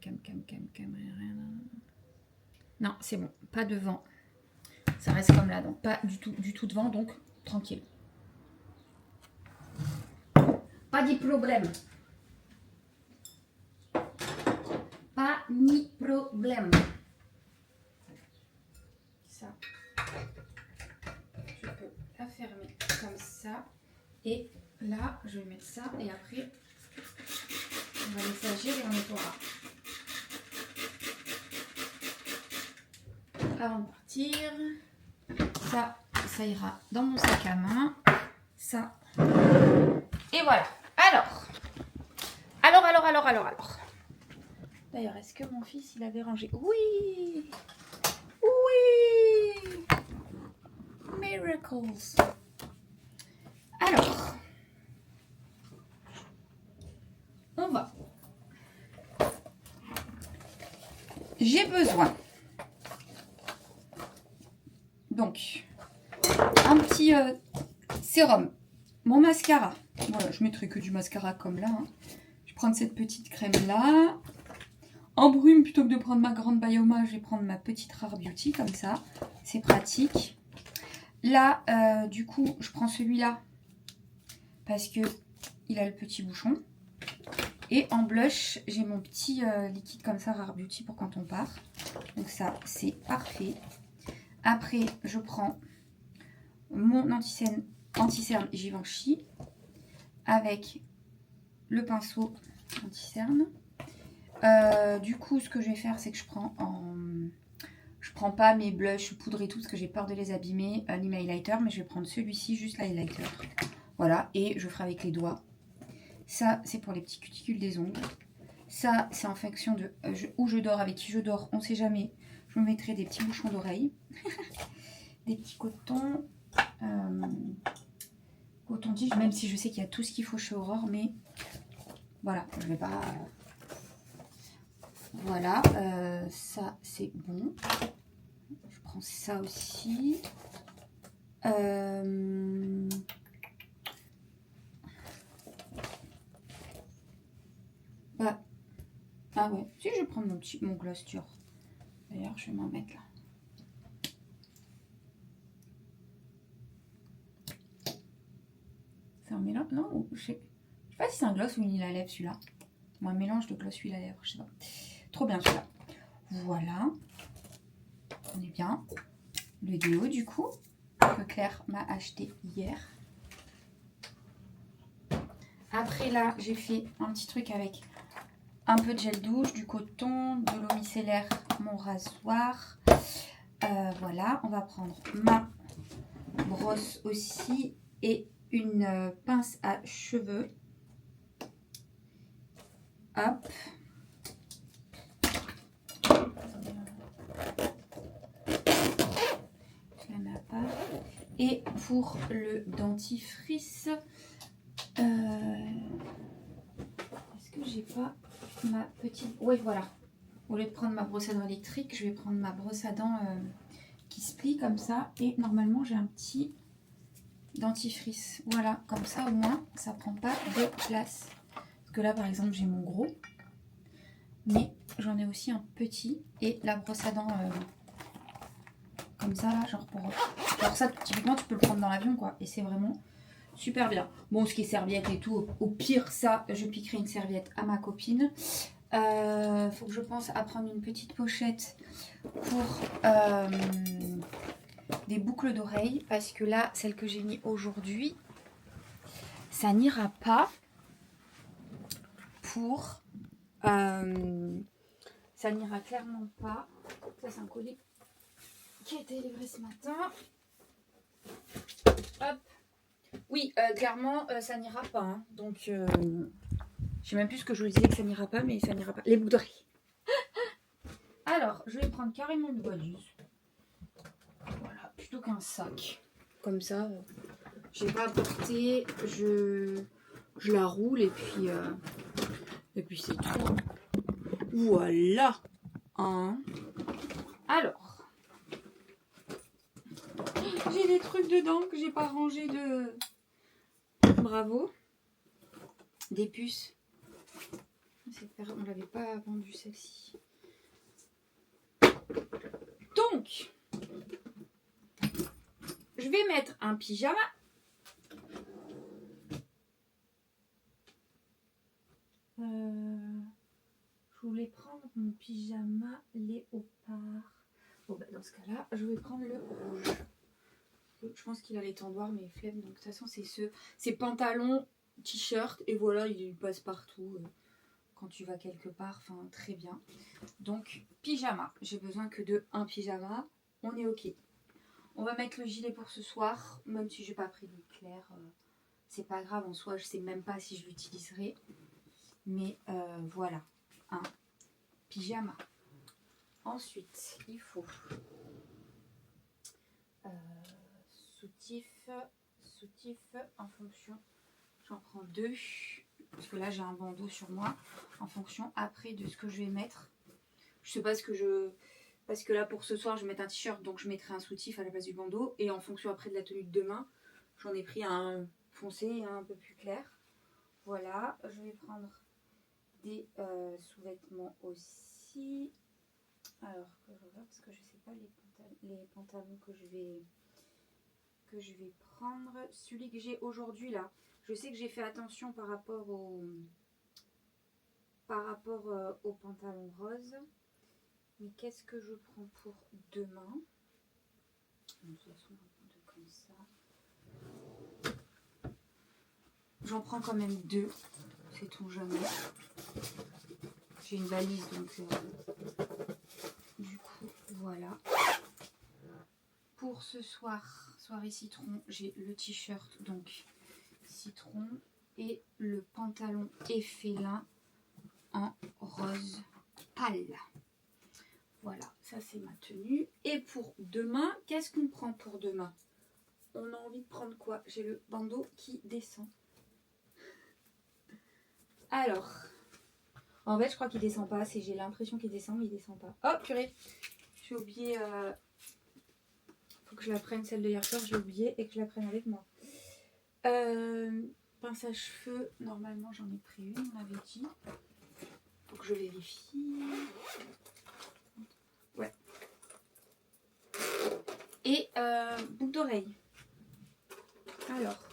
Non, c'est bon. Pas de vent. Ça reste comme là, donc pas du tout de vent, donc tranquille. Pas de problème. Pas ni problème. Ça, je peux la fermer comme ça. Et là, je vais mettre ça. Et après, on va laisser agir et on nettoiera. Avant de partir, ça ira dans mon sac à main. Ça. Et voilà. Alors. D'ailleurs, est-ce que mon fils, il avait rangé? Oui. Miracles. Alors, on va. J'ai besoin. Donc, un petit sérum. Mon mascara. Voilà, je mettrai que du mascara comme là. Je vais prendre cette petite crème là. En brume, plutôt que de prendre ma grande Bioma, je vais prendre ma petite Rare Beauty comme ça. C'est pratique. Là, du coup, je prends celui-là parce que il a le petit bouchon. Et en blush, j'ai mon petit liquide comme ça, Rare Beauty, pour quand on part. Donc ça, c'est parfait. Après, je prends mon anti-cerne Givenchy avec le pinceau anti-cerne. Du coup, ce que je vais faire, c'est que je prends pas mes blushs, poudre et tout, parce que j'ai peur de les abîmer, ni mes highlighters, mais je vais prendre celui-ci, juste l'highlighter. Voilà, et je ferai avec les doigts. Ça, c'est pour les petits cuticules des ongles. Ça, c'est en fonction de où je dors, avec qui je dors, on sait jamais. Je me mettrai des petits bouchons d'oreilles, des petits cotons, coton-tige, même si je sais qu'il y a tout ce qu'il faut chez Aurore, mais voilà, je vais pas... Voilà, ça c'est bon. Je prends ça aussi. Bah, ah ouais, si je vais prendre mon gloss dur. D'ailleurs, je vais m'en mettre là. C'est un mélange, non? Je sais pas si c'est un gloss ou une huile à lèvres celui-là. Ou un mélange de gloss huile à lèvres, je sais pas. Trop bien celui-là. Voilà. On est bien. Le déo du coup, que Claire m'a acheté hier. Après là, j'ai fait un petit truc avec un peu de gel douche, du coton, de l'eau micellaire, mon rasoir. Voilà, on va prendre ma brosse aussi et une pince à cheveux. Hop. Je la mets à part. Et pour le dentifrice, est-ce que j'ai pas ma petite... Oui, voilà. Au lieu de prendre ma brosse à dents électrique, je vais prendre ma brosse à dents qui se plie comme ça. Et normalement, j'ai un petit dentifrice. Voilà, comme ça au moins, ça prend pas de place. Parce que là, par exemple, j'ai mon gros. Mais j'en ai aussi un petit. Et la brosse à dents comme ça, là, genre pour... Alors ça, typiquement, tu peux le prendre dans l'avion, quoi. Et c'est vraiment super bien. Bon, ce qui est serviette et tout, au pire, ça, je piquerai une serviette à ma copine. Faut que je pense à prendre une petite pochette pour des boucles d'oreilles. Parce que là, celle que j'ai mis aujourd'hui, ça n'ira pas pour... ça n'ira clairement pas. Ça, c'est un colis qui a été livré ce matin. Hop. Oui, clairement, ça n'ira pas. Hein. Donc, je sais même plus ce que je vous disais que ça n'ira pas, mais ça n'ira pas. Les boucles d'oreilles. Alors, je vais prendre carrément une valise. Voilà, plutôt qu'un sac. Comme ça, j'ai pas à porter. Je la roule et puis c'est tout. Voilà. Hein. Alors, j'ai des trucs dedans que j'ai pas rangé de... Bravo. Des puces. On l'avait pas vendu celle-ci. Donc, je vais mettre un pyjama. Je voulais prendre mon pyjama léopard. Bon, bah, dans ce cas-là, je vais prendre le rouge. Je pense qu'il a l'étendard, mais flemme. Donc, de toute façon, c'est pantalon, t-shirt. Et voilà, il passe partout quand tu vas quelque part. Enfin, très bien. Donc, pyjama. J'ai besoin que de un pyjama. On est OK. On va mettre le gilet pour ce soir. Même si j'ai pas pris de clair. C'est pas grave en soi. Je sais même pas si je l'utiliserai. Mais voilà. Un pyjama. Ensuite, il faut soutif en fonction. J'en prends 2 parce que là j'ai un bandeau sur moi en fonction après de ce que je vais mettre. Je sais pas ce que je... Parce que là pour ce soir je vais mettre un t-shirt donc je mettrai un soutif à la place du bandeau. Et en fonction après de la tenue de demain, j'en ai pris un foncé et un peu plus clair. Voilà, je vais prendre des sous-vêtements aussi. Alors que je regarde parce que je sais pas les pantalons que je vais que je vais prendre? Celui que j'ai aujourd'hui là. Je sais que j'ai fait attention par rapport au pantalon rose. Mais qu'est-ce que je prends pour demain? De toute façon, on va prendre comme ça. J'en prends quand même 2, sait-on jamais. J'ai une valise, donc du coup, voilà. Pour ce soir, soirée citron, j'ai le t-shirt, donc citron, et le pantalon effélin en rose pâle. Voilà, ça c'est ma tenue. Et pour demain, qu'est-ce qu'on prend pour demain? On a envie de prendre quoi? J'ai le bandeau qui descend. Alors, en fait, je crois qu'il descend pas. J'ai l'impression qu'il descend, mais il descend pas. Oh, purée! J'ai oublié. Faut que je la prenne, celle de hier soir. J'ai oublié et que je la prenne avec moi. Pince à cheveux. Normalement, j'en ai pris une, on avait dit. Faut que je vérifie. Ouais. Et boucle d'oreille. Alors.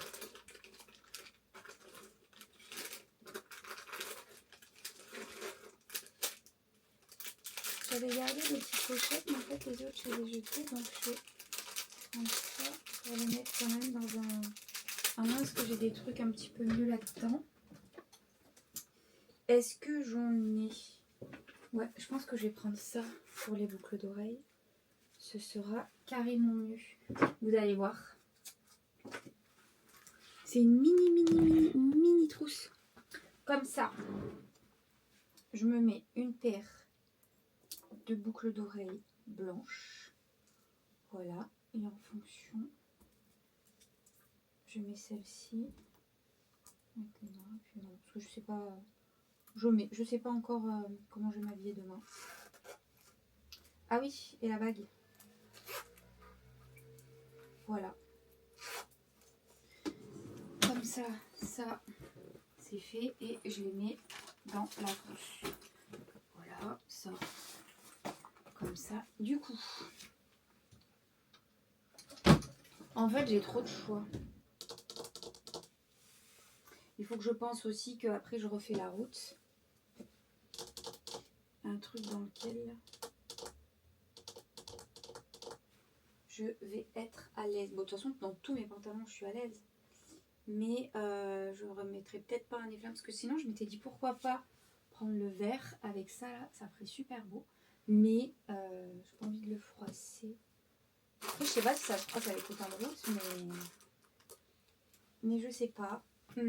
J'avais gardé des petites pochettes, mais en fait les autres je les ai jetées, donc je vais prendre ça pour les mettre quand même dans un... À moins que j'ai des trucs un petit peu mieux là-dedans. Est-ce que j'en ai... Ouais, je pense que je vais prendre ça pour les boucles d'oreilles. Ce sera carrément mieux. Vous allez voir. C'est une mini trousse. Comme ça. Je me mets une paire de boucles d'oreilles blanches. Voilà. Et en fonction, je mets celle-ci. Parce que je sais pas. Je sais pas encore comment je vais m'habiller demain. Ah oui, et la bague. Voilà. Comme ça, ça c'est fait et je les mets dans la trousse. Voilà, ça. Comme ça. Du coup, en fait, j'ai trop de choix. Il faut que je pense aussi qu'après, je refais la route. Un truc dans lequel je vais être à l'aise. Bon, de toute façon, dans tous mes pantalons, je suis à l'aise. Mais je ne remettrai peut-être pas un efflam parce que sinon, je m'étais dit pourquoi pas prendre le vert avec ça là. Ça ferait super beau. Mais j'ai pas envie de le froisser. Après, je sais pas si ça se froisse avec autant de route, mais je sais pas. Je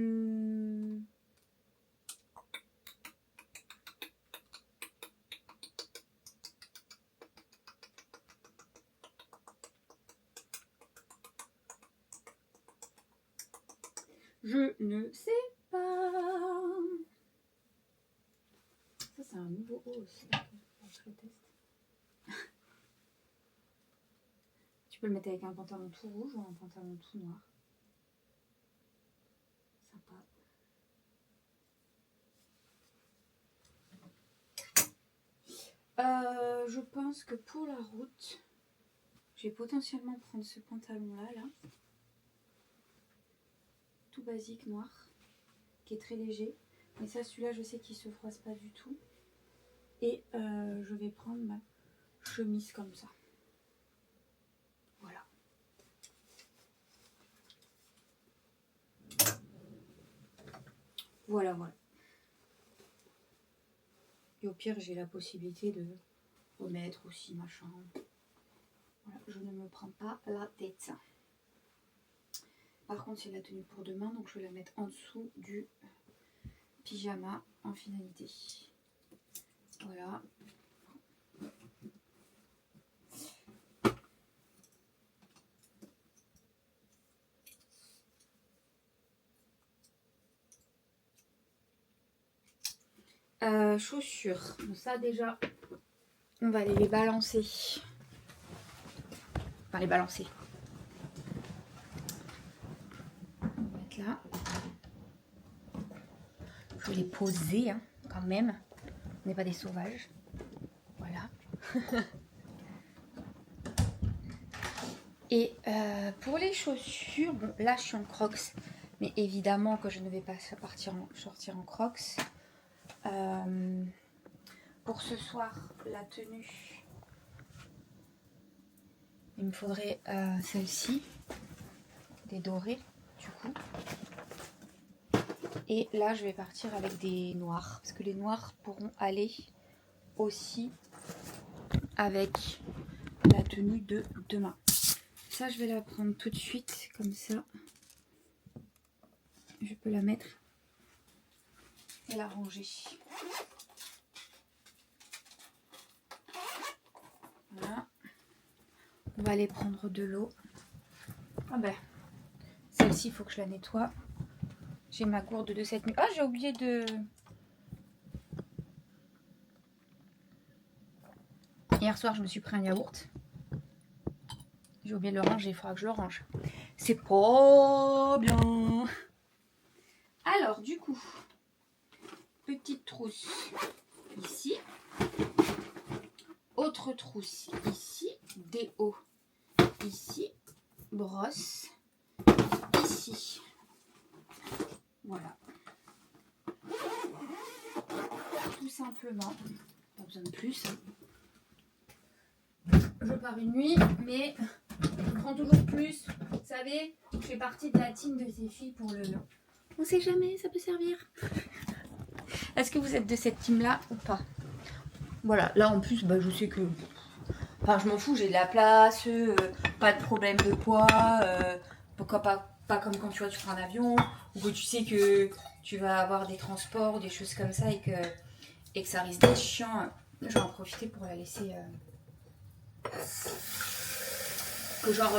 ne sais pas. Ça, c'est un nouveau haut aussi. Je le teste. Tu peux le mettre avec un pantalon tout rouge ou un pantalon tout noir. Sympa. Je pense que pour la route, je vais potentiellement prendre ce pantalon-là, là. Tout basique, noir, qui est très léger. Mais ça, celui-là, je sais qu'il se froisse pas du tout. Et je vais prendre ma chemise comme ça. Voilà. Voilà, voilà. Et au pire, j'ai la possibilité de remettre aussi machin. Voilà, je ne me prends pas la tête. Par contre, c'est la tenue pour demain, donc je vais la mettre en dessous du pyjama en finalité. Voilà. Chaussures. Donc ça déjà, on va aller les balancer. Enfin les balancer. On va mettre là. Je vais les poser hein, quand même. On n'est pas des sauvages. Voilà. Et pour les chaussures, bon là je suis en Crocs, mais évidemment que je ne vais pas sortir en Crocs. Pour ce soir, la tenue, il me faudrait celle-ci, des dorés du coup. Et là je vais partir avec des noirs, parce que les noirs pourront aller aussi avec la tenue de demain. Ça je vais la prendre tout de suite, comme ça je peux la mettre et la ranger. Voilà. On va aller prendre de l'eau. Ah ben, celle-ci il faut que je la nettoie. J'ai ma gourde de 7 000. Ah, j'ai oublié de... Hier soir, je me suis pris un yaourt. J'ai oublié de le ranger, il faudra que je le range. C'est pas bien. Alors, du coup, petite trousse ici. Autre trousse ici. Déo ici. Brosse ici. Voilà. Tout simplement. Pas besoin de plus. Je pars une nuit, mais je prends toujours plus. Vous savez, je fais partie de la team de ces filles pour le... On sait jamais, ça peut servir. Est-ce que vous êtes de cette team-là ou pas? Voilà, là en plus, bah, je sais que... Enfin, je m'en fous, j'ai de la place, pas de problème de poids. Pourquoi pas comme quand tu vois, tu prends un avion, ou que tu sais que tu vas avoir des transports, des choses comme ça, et que ça risque d'être chiant. Je vais en profiter pour la laisser... Que genre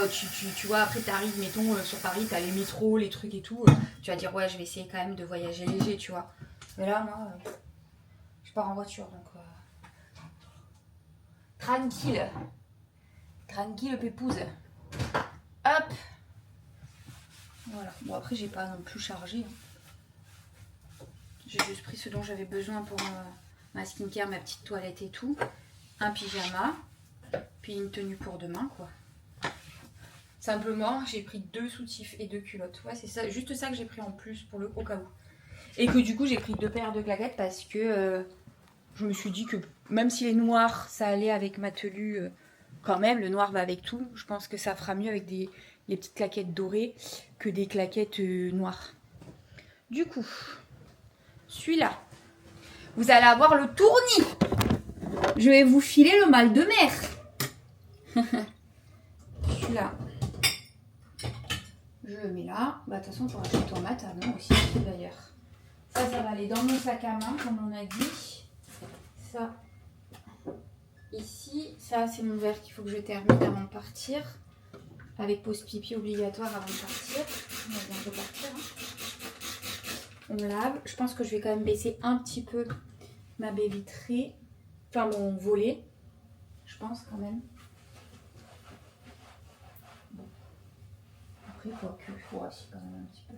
tu vois, après t'arrives, mettons sur Paris, t'as les métros, les trucs et tout, tu vas dire ouais, je vais essayer quand même de voyager léger, tu vois. Mais là moi je pars en voiture, donc tranquille pépouze. Hop, voilà. Bon, après j'ai pas non plus chargé, j'ai juste pris ce dont j'avais besoin pour ma skincare, ma petite toilette et tout, un pyjama, puis une tenue pour demain, quoi. Simplement, j'ai pris 2 soutifs et 2 culottes. Ouais, c'est ça, juste ça que j'ai pris en plus pour le au cas où. Et que du coup, j'ai pris 2 paires de claquettes parce que je me suis dit que même si les noirs, ça allait avec ma tenue, quand même, le noir va avec tout. Je pense que ça fera mieux avec les petites claquettes dorées que des claquettes noires. Du coup, celui-là, vous allez avoir le tournis. Je vais vous filer le mal de mer. Celui-là. Je le mets là. Bah, de toute façon, pour acheter les tomates, non aussi d'ailleurs. Ça va aller dans mon sac à main, comme on a dit. Ça, ici. Ça, c'est mon verre qu'il faut que je termine avant de partir. Avec pause pipi obligatoire avant de partir. On va bientôt partir. On lave. Je pense que je vais quand même baisser un petit peu ma baie vitrée. Enfin, mon volet. Je pense quand même. Il faut aussi quand même un petit peu.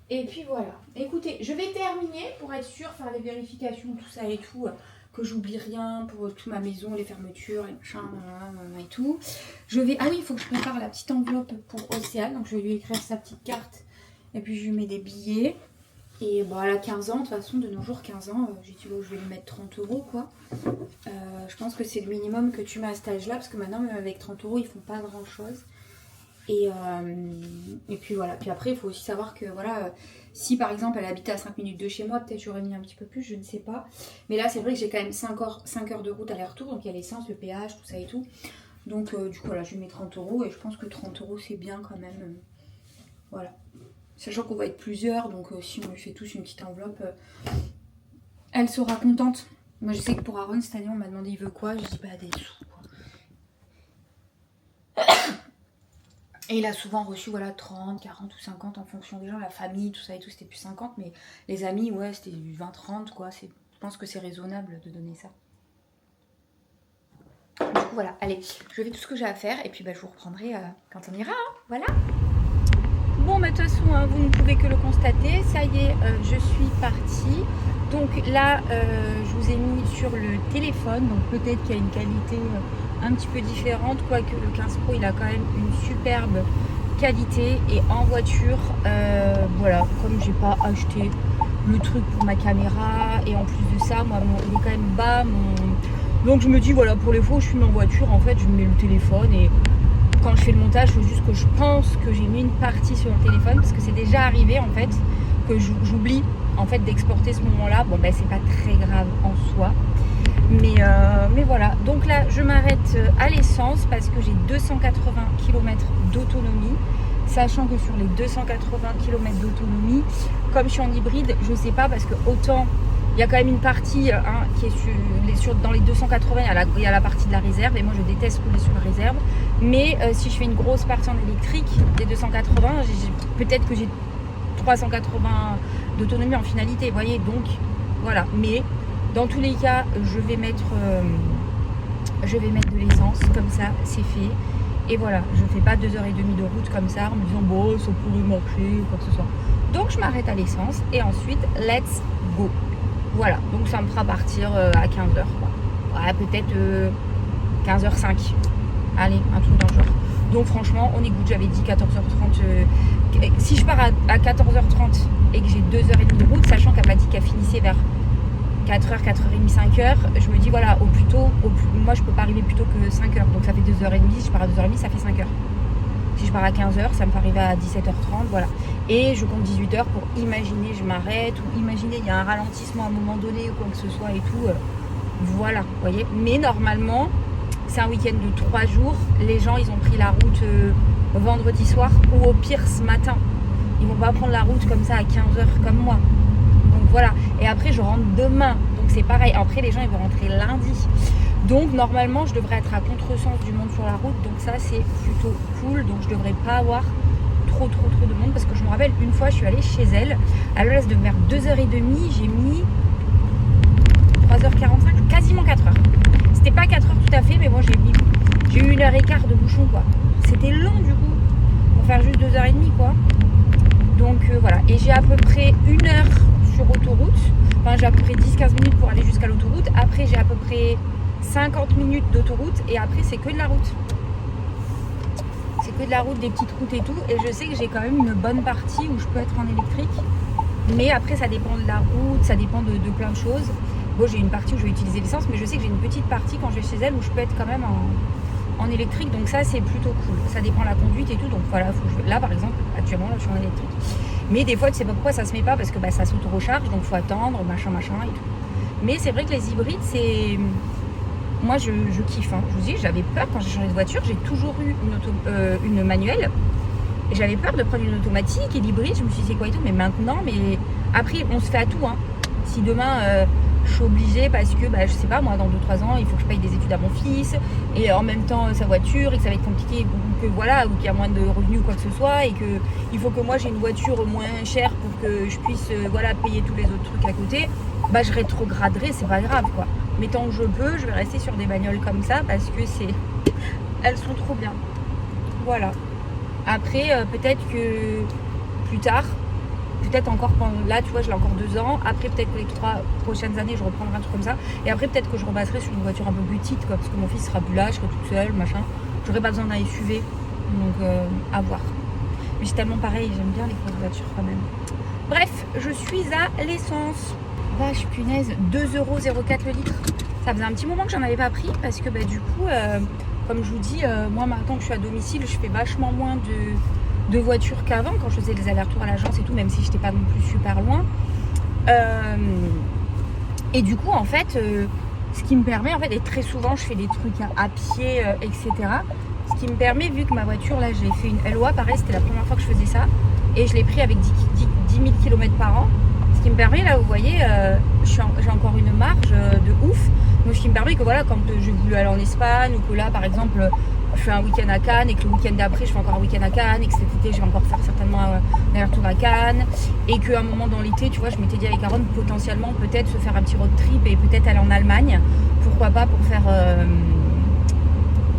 Et puis voilà. Écoutez, je vais terminer pour être sûre, faire les vérifications, tout ça et tout, que j'oublie rien pour toute ma maison, les fermetures, les machins et tout. Je vais... Ah oui, il faut que je prépare la petite enveloppe pour Océane. Donc je vais lui écrire sa petite carte et puis je lui mets des billets. Et bon, elle a 15 ans, de toute façon, de nos jours, 15 ans, j'ai dit bon, je vais lui mettre 30 € quoi. Je pense que c'est le minimum que tu mets à cet âge-là, parce que maintenant, même avec 30 € ils font pas grand-chose. Et puis voilà, puis après, il faut aussi savoir que voilà, si par exemple elle habite à 5 minutes de chez moi, peut-être j'aurais mis un petit peu plus, je ne sais pas. Mais là, c'est vrai que j'ai quand même 5 heures de route aller-retour, donc il y a l'essence, le péage, tout ça et tout. Donc du coup, voilà, je lui mets 30 € et je pense que 30 € c'est bien quand même. Voilà. Sachant qu'on va être plusieurs, donc si on lui fait tous une petite enveloppe, elle sera contente. Moi je sais que pour Aaron cette année on m'a demandé il veut quoi, je dis bah des sous quoi. Et il a souvent reçu voilà 30, 40 ou 50 en fonction des gens, la famille, tout ça et tout, c'était plus 50, mais les amis ouais c'était du 20, 30 quoi, je pense que c'est raisonnable de donner ça. Du coup voilà, allez, je fais tout ce que j'ai à faire et puis bah, je vous reprendrai quand on ira, hein. Voilà. Bon, bah, de toute façon, hein, vous ne pouvez que le constater. Ça y est, je suis partie. Donc là, je vous ai mis sur le téléphone. Donc peut-être qu'il y a une qualité un petit peu différente. Quoique le 15 Pro, il a quand même une superbe qualité. Et en voiture, voilà, comme j'ai pas acheté le truc pour ma caméra. Et en plus de ça, moi, il est quand même bas. Donc je me dis, voilà, pour les fois où je suis en voiture, en fait, je mets le téléphone et... Quand je fais le montage, il faut juste que je pense que j'ai mis une partie sur le téléphone parce que c'est déjà arrivé en fait que j'oublie en fait d'exporter ce moment-là. Bon ben c'est pas très grave en soi, mais voilà. Donc là je m'arrête à l'essence parce que j'ai 280 km d'autonomie, sachant que sur les 280 km d'autonomie, comme je suis en hybride, je sais pas parce que autant il y a quand même une partie qui est dans les 280, il y a la partie de la réserve et moi je déteste rouler sur la réserve. Mais si je fais une grosse partie en électrique, des 280, peut-être que j'ai 380 d'autonomie en finalité, vous voyez, donc voilà. Mais dans tous les cas, je vais mettre de l'essence, comme ça c'est fait. Et voilà, je ne fais pas 2h30 de route comme ça en me disant bon, ça pourrait marcher ou quoi que ce soit. Donc je m'arrête à l'essence et ensuite, let's go. Voilà, donc ça me fera partir à 15h. Ouais, peut-être 15h05. Allez, un truc dans le genre. Donc franchement, on est good. J'avais dit 14h30. Si je pars à 14h30 et que j'ai 2h30 de route, sachant qu'elle m'a dit qu'elle finissait vers 4h, 4h30, 5h, je me dis voilà, moi je peux pas arriver plus tôt que 5h. Donc ça fait 2h30. Si je pars à 2h30, ça fait 5h. Si je pars à 15h, ça me fait arriver à 17h30. Voilà. Et je compte 18h pour imaginer je m'arrête ou imaginer il y a un ralentissement à un moment donné ou quoi que ce soit et tout. Voilà, vous voyez. Mais normalement, c'est un week-end de 3 jours. Les gens, ils ont pris la route vendredi soir ou au pire ce matin. Ils vont pas prendre la route comme ça à 15h comme moi. Donc voilà. Et après, je rentre demain. Donc c'est pareil. Après, les gens, ils vont rentrer lundi. Donc normalement, je devrais être à contresens du monde sur la route. Donc ça, c'est plutôt cool. Donc je devrais pas avoir trop de monde. Parce que je me rappelle, une fois, je suis allée chez elle. À la place de vers 2h30, j'ai mis 3h45, quasiment 4h. C'était pas 4h tout à fait, mais moi j'ai eu 1h15 de bouchon quoi. C'était long du coup, pour faire juste 2h30 quoi. Donc voilà, et j'ai à peu près 1 heure sur autoroute. Enfin j'ai à peu près 10-15 minutes pour aller jusqu'à l'autoroute. Après j'ai à peu près 50 minutes d'autoroute et après c'est que de la route. C'est que de la route, des petites routes et tout. Et je sais que j'ai quand même une bonne partie où je peux être en électrique. Mais après ça dépend de la route, ça dépend de plein de choses. Bon, j'ai une partie où je vais utiliser l'essence, mais je sais que j'ai une petite partie quand je vais chez elle où je peux être quand même en électrique. Donc ça, c'est plutôt cool. Ça dépend de la conduite et tout. Donc voilà, là par exemple, actuellement, là, je suis en électrique. Mais des fois, tu sais pas pourquoi ça se met pas parce que ça s'auto-recharge, donc faut attendre, machin et tout. Mais c'est vrai que les hybrides, c'est... Moi, je kiffe. Hein. Je vous dis, j'avais peur quand j'ai changé de voiture. J'ai toujours eu une manuelle. Et j'avais peur de prendre une automatique et l'hybride. Je me suis dit, c'est quoi et tout. Mais maintenant, après, on se fait à tout. Hein. Si demain... je suis obligée parce que, je sais pas, moi, dans 2-3 ans, il faut que je paye des études à mon fils et en même temps sa voiture et que ça va être compliqué ou qu'il y a moins de revenus ou quoi que ce soit et que il faut que moi j'ai une voiture moins chère pour que je puisse payer tous les autres trucs à côté, je rétrograderai, c'est pas grave quoi. Mais tant que je peux, je vais rester sur des bagnoles comme ça parce que elles sont trop bien. Voilà. Après, peut-être que plus tard, peut-être encore là tu vois je l'ai encore 2 ans, après peut-être que les 3 prochaines années je reprendrai un truc comme ça et après peut-être que je repasserai sur une voiture un peu plus petite quoi, parce que mon fils sera plus là, je serai toute seule machin, j'aurai pas besoin d'un SUV donc à voir, mais c'est tellement pareil, j'aime bien les grosses voitures quand même. Bref, je suis à l'essence, vache punaise, 2,04€ le litre, ça faisait un petit moment que j'en avais pas pris parce que du coup comme je vous dis, moi maintenant que je suis à domicile je fais vachement moins de voitures qu'avant quand je faisais les allers-retours à l'agence et tout, même si j'étais pas non plus super loin. Et du coup en fait ce qui me permet en fait, et très souvent je fais des trucs à pied etc, ce qui me permet, vu que ma voiture là j'ai fait une LOA, pareil c'était la première fois que je faisais ça et je l'ai pris avec 10 000 km par an, ce qui me permet là vous voyez j'ai encore une marge de ouf, donc ce qui me permet que voilà quand j'ai voulu aller en Espagne ou que là par exemple je fais un week-end à Cannes et que le week-end d'après je fais encore un week-end à Cannes et que cet été je vais encore faire certainement un aller-retour à Cannes et qu'à un moment dans l'été tu vois je m'étais dit avec Aaron potentiellement peut-être se faire un petit road trip et peut-être aller en Allemagne, pourquoi pas pour faire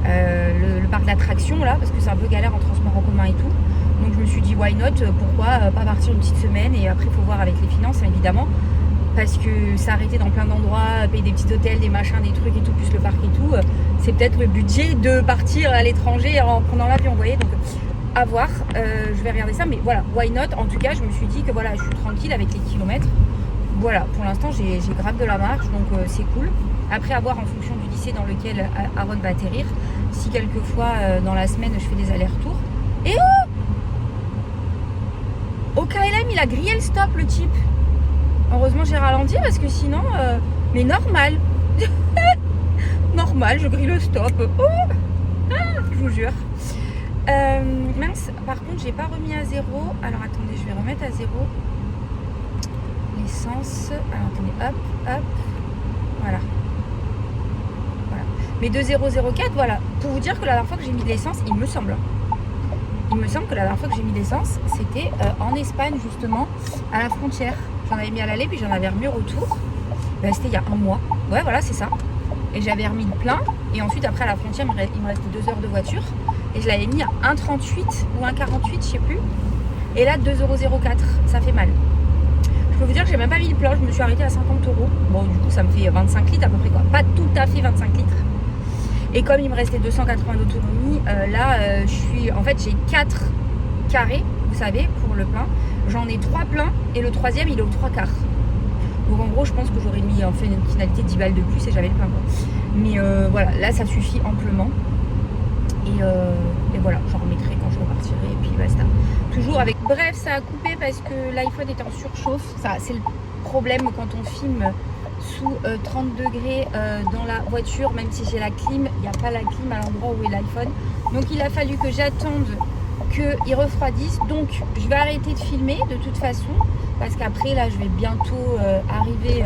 le parc d'attractions là parce que c'est un peu galère en transport en commun et tout, donc je me suis dit why not, pourquoi pas partir une petite semaine, et après il faut voir avec les finances évidemment, parce que s'arrêter dans plein d'endroits, payer des petits hôtels, des machins, des trucs et tout, plus le parc et tout, c'est peut-être le budget de partir à l'étranger en prenant l'avion, vous voyez, donc à voir, je vais regarder ça, mais voilà, why not. En tout cas je me suis dit que voilà, je suis tranquille avec les kilomètres, voilà, pour l'instant j'ai grave de la marge, donc c'est cool. Après, à voir en fonction du lycée dans lequel Aaron va atterrir, si quelquefois dans la semaine je fais des allers-retours. Et au KLM il a grillé le stop, le type. Heureusement j'ai ralenti parce que sinon, mais normal. Normal, je grille le stop. Je vous jure. Mince, par contre j'ai pas remis à 0. Alors attendez, je vais remettre à 0 l'essence. Alors attendez, hop, voilà. Mais 2004, voilà. Pour vous dire que la dernière fois que j'ai mis de l'essence, il me semble que la dernière fois que j'ai mis de l'essence, c'était en Espagne justement, à la frontière. J'en avais mis à l'aller, puis j'en avais remis au retour. Ben, c'était il y a un mois. Ouais, voilà, c'est ça. Et j'avais remis le plein. Et ensuite, après, à la frontière, il me restait 2 heures de voiture. Et je l'avais mis à 1,38 ou 1,48, je sais plus. Et là, 2,04€. Ça fait mal. Je peux vous dire que j'ai même pas mis le plein. Je me suis arrêtée à 50 €. Bon, du coup, ça me fait 25 litres à peu près, quoi. Pas tout à fait 25 litres. Et comme il me restait 280 d'autonomie, là, en fait, j'ai 4 carrés, vous savez, pour le plein. J'en ai 3 pleins et le 3e, il est aux 3 quarts. Donc en gros, je pense que j'aurais mis en fait une finalité de 10 balles de plus et j'avais le plein, quoi. Mais voilà, là, ça suffit amplement. Et voilà, j'en remettrai quand je repartirai et puis basta. Toujours avec... Bref, ça a coupé parce que l'iPhone est en surchauffe. Ça, c'est le problème quand on filme sous 30 degrés dans la voiture, même si j'ai la clim, il n'y a pas la clim à l'endroit où est l'iPhone. Donc il a fallu que j'attende qu'il refroidisse. Donc je vais arrêter de filmer de toute façon, parce qu'après là je vais bientôt arriver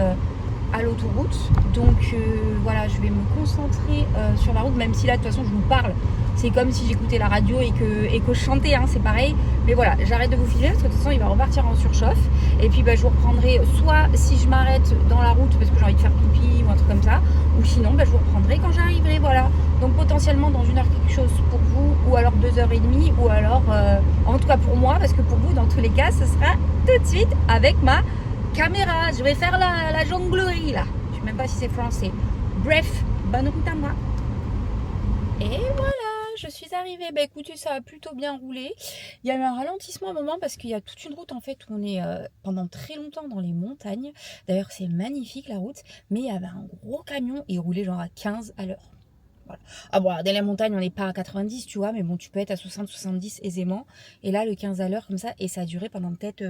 à l'autoroute. Donc voilà, je vais me concentrer sur la route, même si là de toute façon je vous parle. C'est comme si j'écoutais la radio et que je chantais, hein, c'est pareil. Mais voilà, j'arrête de vous filmer parce que de toute façon il va repartir en surchauffe. Et puis bah, je vous reprendrai soit si je m'arrête dans la route parce que j'ai envie de faire pipi ou un truc comme ça, ou sinon bah, je vous reprendrai quand j'arriverai, voilà. Donc potentiellement dans 1 heure quelque chose pour vous, ou alors 2h30, ou alors en tout cas pour moi, parce que pour vous dans tous les cas ce sera tout de suite avec ma caméra. Je vais faire la jonglerie là, je sais même pas si c'est français. Bref, bonne route à moi. Et voilà, je suis arrivée. Bah écoutez, ça a plutôt bien roulé. Il y a eu un ralentissement à un moment parce qu'il y a toute une route en fait où on est pendant très longtemps dans les montagnes. D'ailleurs, c'est magnifique la route, mais il y avait un gros camion et il roulait genre à 15 à l'heure. Voilà. Ah bon, dans les montagnes, on n'est pas à 90, tu vois, mais bon, tu peux être à 60-70 aisément. Et là, le 15 à l'heure comme ça, et ça a duré pendant peut-être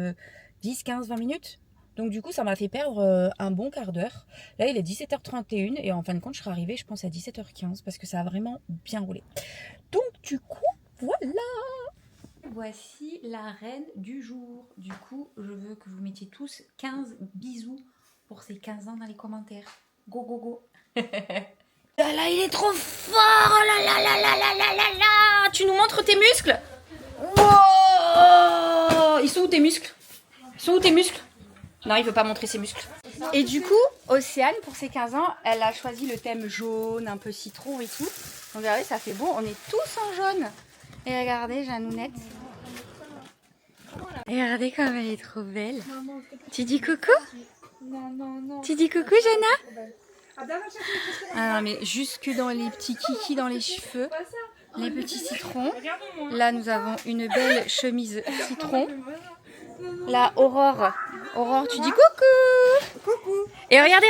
10, 15, 20 minutes. Donc du coup, ça m'a fait perdre un bon quart d'heure. Là, il est 17h31 et en fin de compte, je serai arrivée, je pense, à 17h15 parce que ça a vraiment bien roulé. Donc du coup, voilà. Voici la reine du jour. Du coup, je veux que vous mettiez tous 15 bisous pour ces 15 ans dans les commentaires. Go, go, go. Là, là, il est trop fort. Oh là là là là là là là là. Tu nous montres tes muscles? Wow. Ils sont où tes muscles? Ils sont où tes muscles? Non, il veut pas montrer ses muscles. Et du coup, Océane, pour ses 15 ans, elle a choisi le thème jaune, un peu citron et tout. Donc regardez, ça fait beau. On est tous en jaune. Et regardez, Janounette. Et regardez comme elle est trop belle. Tu dis coucou? Non. Tu dis coucou, Jana? Ah non, mais jusque dans les petits kikis dans les cheveux. Les petits citrons. Là, nous avons une belle chemise citron. Là, Aurore, tu dis coucou. Coucou. Et regardez.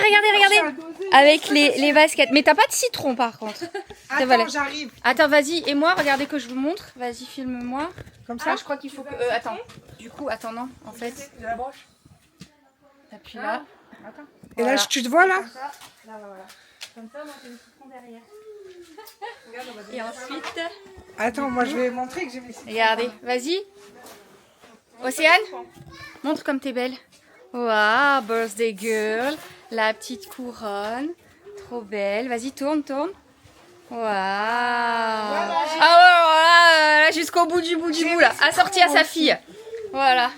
Avec les baskets. Mais t'as pas de citron par contre. Attends, j'arrive. Attends, vas-y. Et moi, regardez que je vous montre. Vas-y, filme-moi. Comme ça, je crois qu'il faut que... attends. Du coup, attends, non. En fait... T'appuies là. Attends. Et là, tu te vois là? Là, voilà. Comme ça, moi, j'ai le citron derrière. Et ensuite... Attends, moi, je vais montrer que j'ai mis... Regardez, vas-y. Océane, montre comme t'es belle. Waouh, birthday girl. La petite couronne. Trop belle. Vas-y, tourne. Waouh. Ah ouais, voilà, jusqu'au bout du bout là. Assortie à sa fille. Voilà.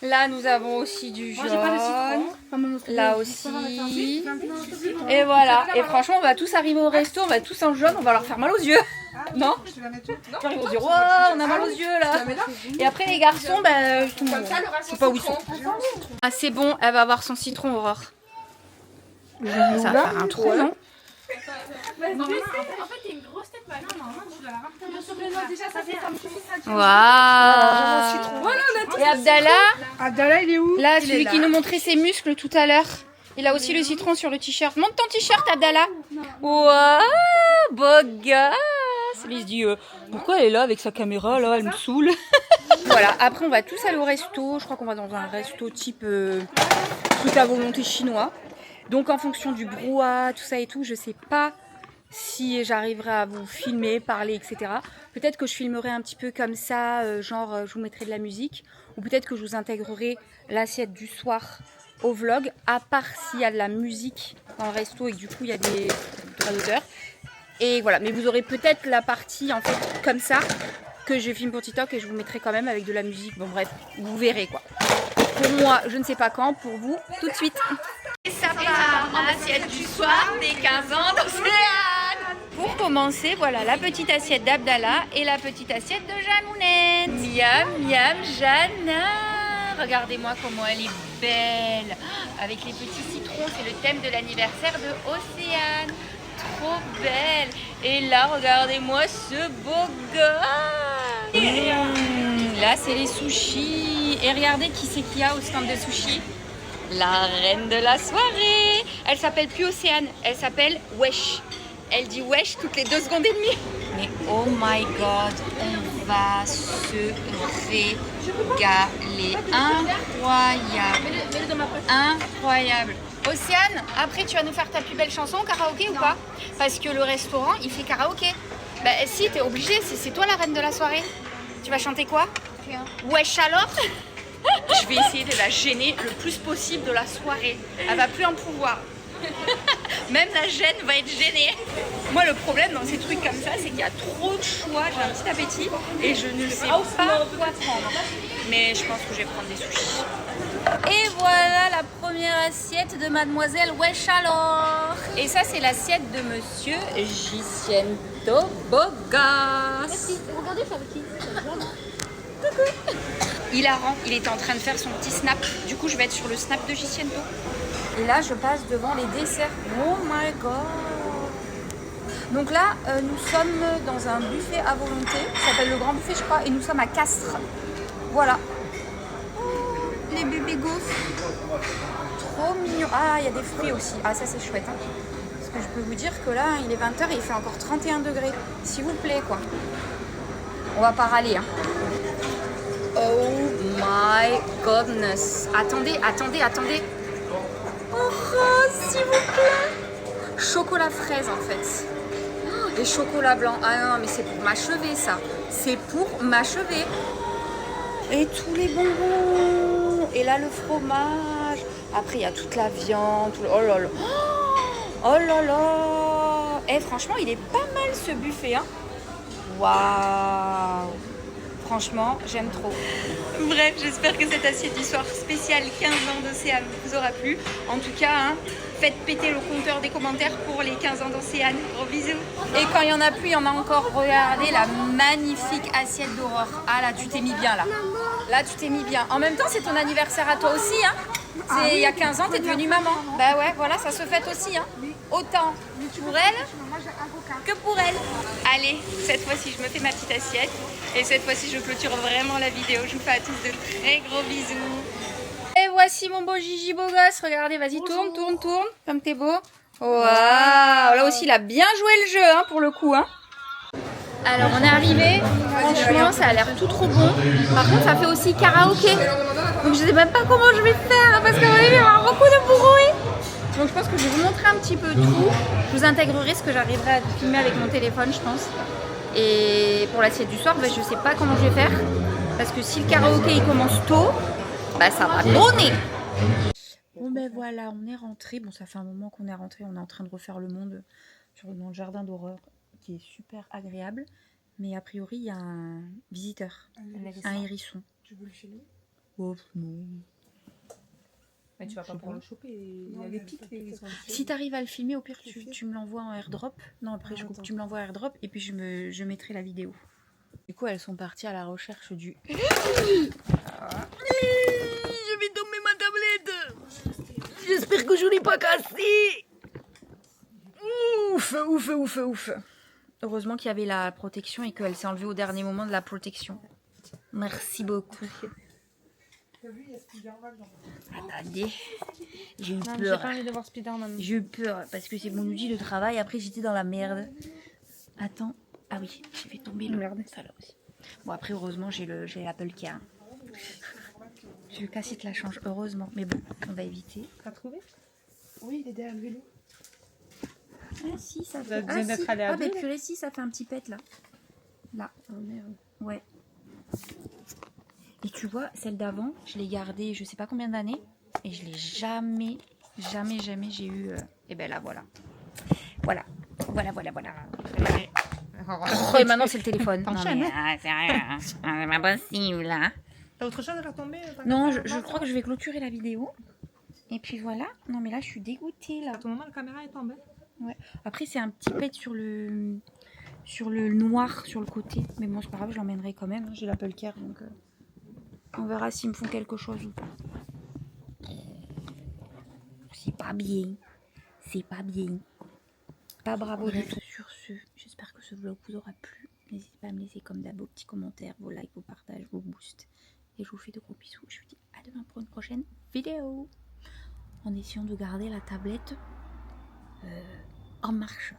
Là, nous avons aussi du jaune. Là aussi. Et Et voilà. Et franchement, on va tous arriver au resto, on va tous en jaune, on va leur faire mal aux yeux. Non? Ils vont dire, wow, on a mal aux yeux là. Et après, les garçons, bah, je sais pas où ils sont. Ah, c'est bon, elle va avoir son citron, Aurore. Ça va faire un trou, non? Waouh. Et Abdallah, il est où? Là, celui qui nous montrait ses muscles tout à l'heure. Il a aussi le citron sur le t-shirt. Monte ton t-shirt, Abdallah. Waouh, beau gosse. Il se dit, pourquoi elle est là avec sa caméra, là, elle me saoule. Voilà, après on va tous aller au resto. Je crois qu'on va dans un resto type tout à volonté chinois. Donc en fonction du brouhaha, tout ça et tout, je sais pas si j'arriverai à vous filmer, parler, etc. Peut-être que je filmerai un petit peu comme ça, genre je vous mettrai de la musique. Ou peut-être que je vous intégrerai l'assiette du soir au vlog, à part s'il y a de la musique dans le resto et que du coup il y a des droits d'auteur. Et voilà, mais vous aurez peut-être la partie en fait comme ça que je filme pour TikTok et je vous mettrai quand même avec de la musique. Bon bref, vous verrez quoi. Pour moi, je ne sais pas quand, pour vous, tout de suite. Et ça part en assiette du soir des 15 ans d'Océane. Pour commencer, voilà la petite assiette d'Abdallah et la petite assiette de Janounette. Miam, miam, Jana. Regardez-moi comment elle est belle. Avec les petits citrons, c'est le thème de l'anniversaire de Océane. Trop belle. Et là, regardez-moi ce beau gosse. Là, c'est les sushis. Et regardez qui c'est qu'il y a au stand de sushis. La reine de la soirée. Elle s'appelle plus Océane, elle s'appelle Wesh. Elle dit Wesh toutes les 2 secondes et demie. Mais oh my god, on va se régaler. Incroyable. Incroyable. Océane, après tu vas nous faire ta plus belle chanson karaoké ou pas? Parce que le restaurant il fait karaoké. Bah si, t'es obligée, c'est toi la reine de la soirée. Tu vas chanter quoi? Wesh alors. Je vais essayer de la gêner le plus possible de la soirée. Elle va plus en pouvoir. Même la gêne va être gênée. Moi le problème dans ces trucs comme ça, c'est qu'il y a trop de choix. J'ai un petit appétit et je ne sais pas quoi prendre. Mais je pense que je vais prendre des sushis. Et voilà la première assiette de Mademoiselle Wesh alors. Et ça c'est l'assiette de Monsieur Gicinto Bogas. Merci. Regardez, ça petit. Hilarant, il était en train de faire son petit snap. Du coup, je vais être sur le snap de Gicinto. Et là, je passe devant les desserts. Oh my god! Donc là, nous sommes dans un buffet à volonté. Ça s'appelle le Grand Buffet, je crois. Et nous sommes à Castres. Voilà. Oh, les bébés gaufres. Trop mignon. Ah, il y a des fruits aussi. Ah, ça, c'est chouette. Hein. Parce que je peux vous dire que là, il est 20h et il fait encore 31 degrés. S'il vous plaît, quoi. On va pas râler, hein. Oh my goodness. Attendez, attendez, attendez. Oh, s'il vous plaît. Chocolat fraise en fait. Et chocolat blanc. Ah non, mais c'est pour m'achever ça. C'est pour m'achever. Et tous les bonbons. Et là, le fromage. Après, il y a toute la viande. Tout le... Oh là là. Oh là là. Eh, franchement, il est pas mal ce buffet. Hein. Waouh. Franchement, j'aime trop. Bref, j'espère que cette assiette du soir spéciale 15 ans d'Océane vous aura plu. En tout cas, hein, faites péter le compteur des commentaires pour les 15 ans d'Océane. Gros bisous. Et quand il y en a plus, il y en a encore. Regardez la magnifique assiette d'Aurore. Ah là, tu t'es mis bien là. Là, tu t'es mis bien. En même temps, c'est ton anniversaire à toi aussi. Hein. Il y a 15 ans, t'es devenue maman. Bah ouais, voilà, ça se fête aussi. Hein. Autant pour elle que pour elle. Allez, cette fois-ci, je me fais ma petite assiette. Et cette fois-ci, je clôture vraiment la vidéo. Je vous fais à tous de très gros bisous. Et voici mon beau Gigi beau gosse. Regardez, vas-y, tourne, tourne, tourne. Comme t'es beau. Waouh. Là aussi, il a bien joué le jeu, hein, pour le coup. Hein. Alors, on est arrivé. Franchement, ça a l'air tout trop bon. Par contre, ça fait aussi karaoké. Donc, je sais même pas comment je vais faire. Parce qu'à mon avis, il y aura beaucoup de bruit. Donc je pense que je vais vous montrer un petit peu tout. Je vous intégrerai ce que j'arriverai à filmer avec mon téléphone, je pense. Et pour l'assiette du soir, bah, je sais pas comment je vais faire. Parce que si le karaoké il commence tôt, bah, ça va donner. Bon ben voilà, on est rentré. Bon, ça fait un moment qu'on est rentré. On est en train de refaire le monde dans le jardin d'horreur qui est super agréable. Mais a priori, il y a un visiteur, un hérisson. Tu veux le filmer? Oh, non. Mais tu vas pas pouvoir le choper. Il y a des pics. Si t'arrives à le filmer, au pire, tu me l'envoies en airdrop. Non, après, je coupe, tu me l'envoies en airdrop et puis je mettrai la vidéo. Du coup, elles sont parties à la recherche du... Je vais tomber ma tablette. J'espère que je l'ai pas cassée. Ouf, ouf, ouf, ouf. Heureusement qu'il y avait la protection et qu'elle s'est enlevée au dernier moment de la protection. Merci beaucoup. Attendez, j'ai eu Non, j'ai peur. pas envie de voir Spider-Man. J'ai eu peur parce que c'est mon outil de travail. Après, j'étais dans la merde. Attends. Ah oui, j'ai fait tomber le merde. Ça là aussi. Bon, après, heureusement, j'ai l'Apple Care. J'ai eu cassé de la change, heureusement. Mais bon, on va éviter. T'as trouvé? Oui, il est derrière le vélo. Ah si, ça Vous fait... avez besoin d'être allé à mais deux, là purée, si, ça fait un petit pet là. Là. Oh merde. Ouais. Et tu vois, celle d'avant, je l'ai gardée je sais pas combien d'années. Et je l'ai jamais j'ai eu... Et ben là, voilà. Voilà. Et maintenant, c'est le téléphone. Non, T'enchaînes, mais c'est rien. C'est pas possible, là. T'as autre chose à leur tomber? Non, je crois que je vais clôturer la vidéo. Et puis voilà. Non, mais là, je suis dégoûtée, là. À ton moment, la caméra est tombée. Ouais. Après, c'est un petit pet sur le noir, sur le côté. Mais bon, c'est pas grave, je l'emmènerai quand même. J'ai l'Apple Care, donc on verra s'ils me font quelque chose ou pas. C'est pas bien. C'est pas bien. Pas bravo du tout. Sur ce, j'espère que ce vlog vous aura plu. N'hésitez pas à me laisser comme d'hab vos petits commentaires, vos likes, vos partages, vos boosts. Et je vous fais de gros bisous. Je vous dis à demain pour une prochaine vidéo. En essayant de garder la tablette en marche.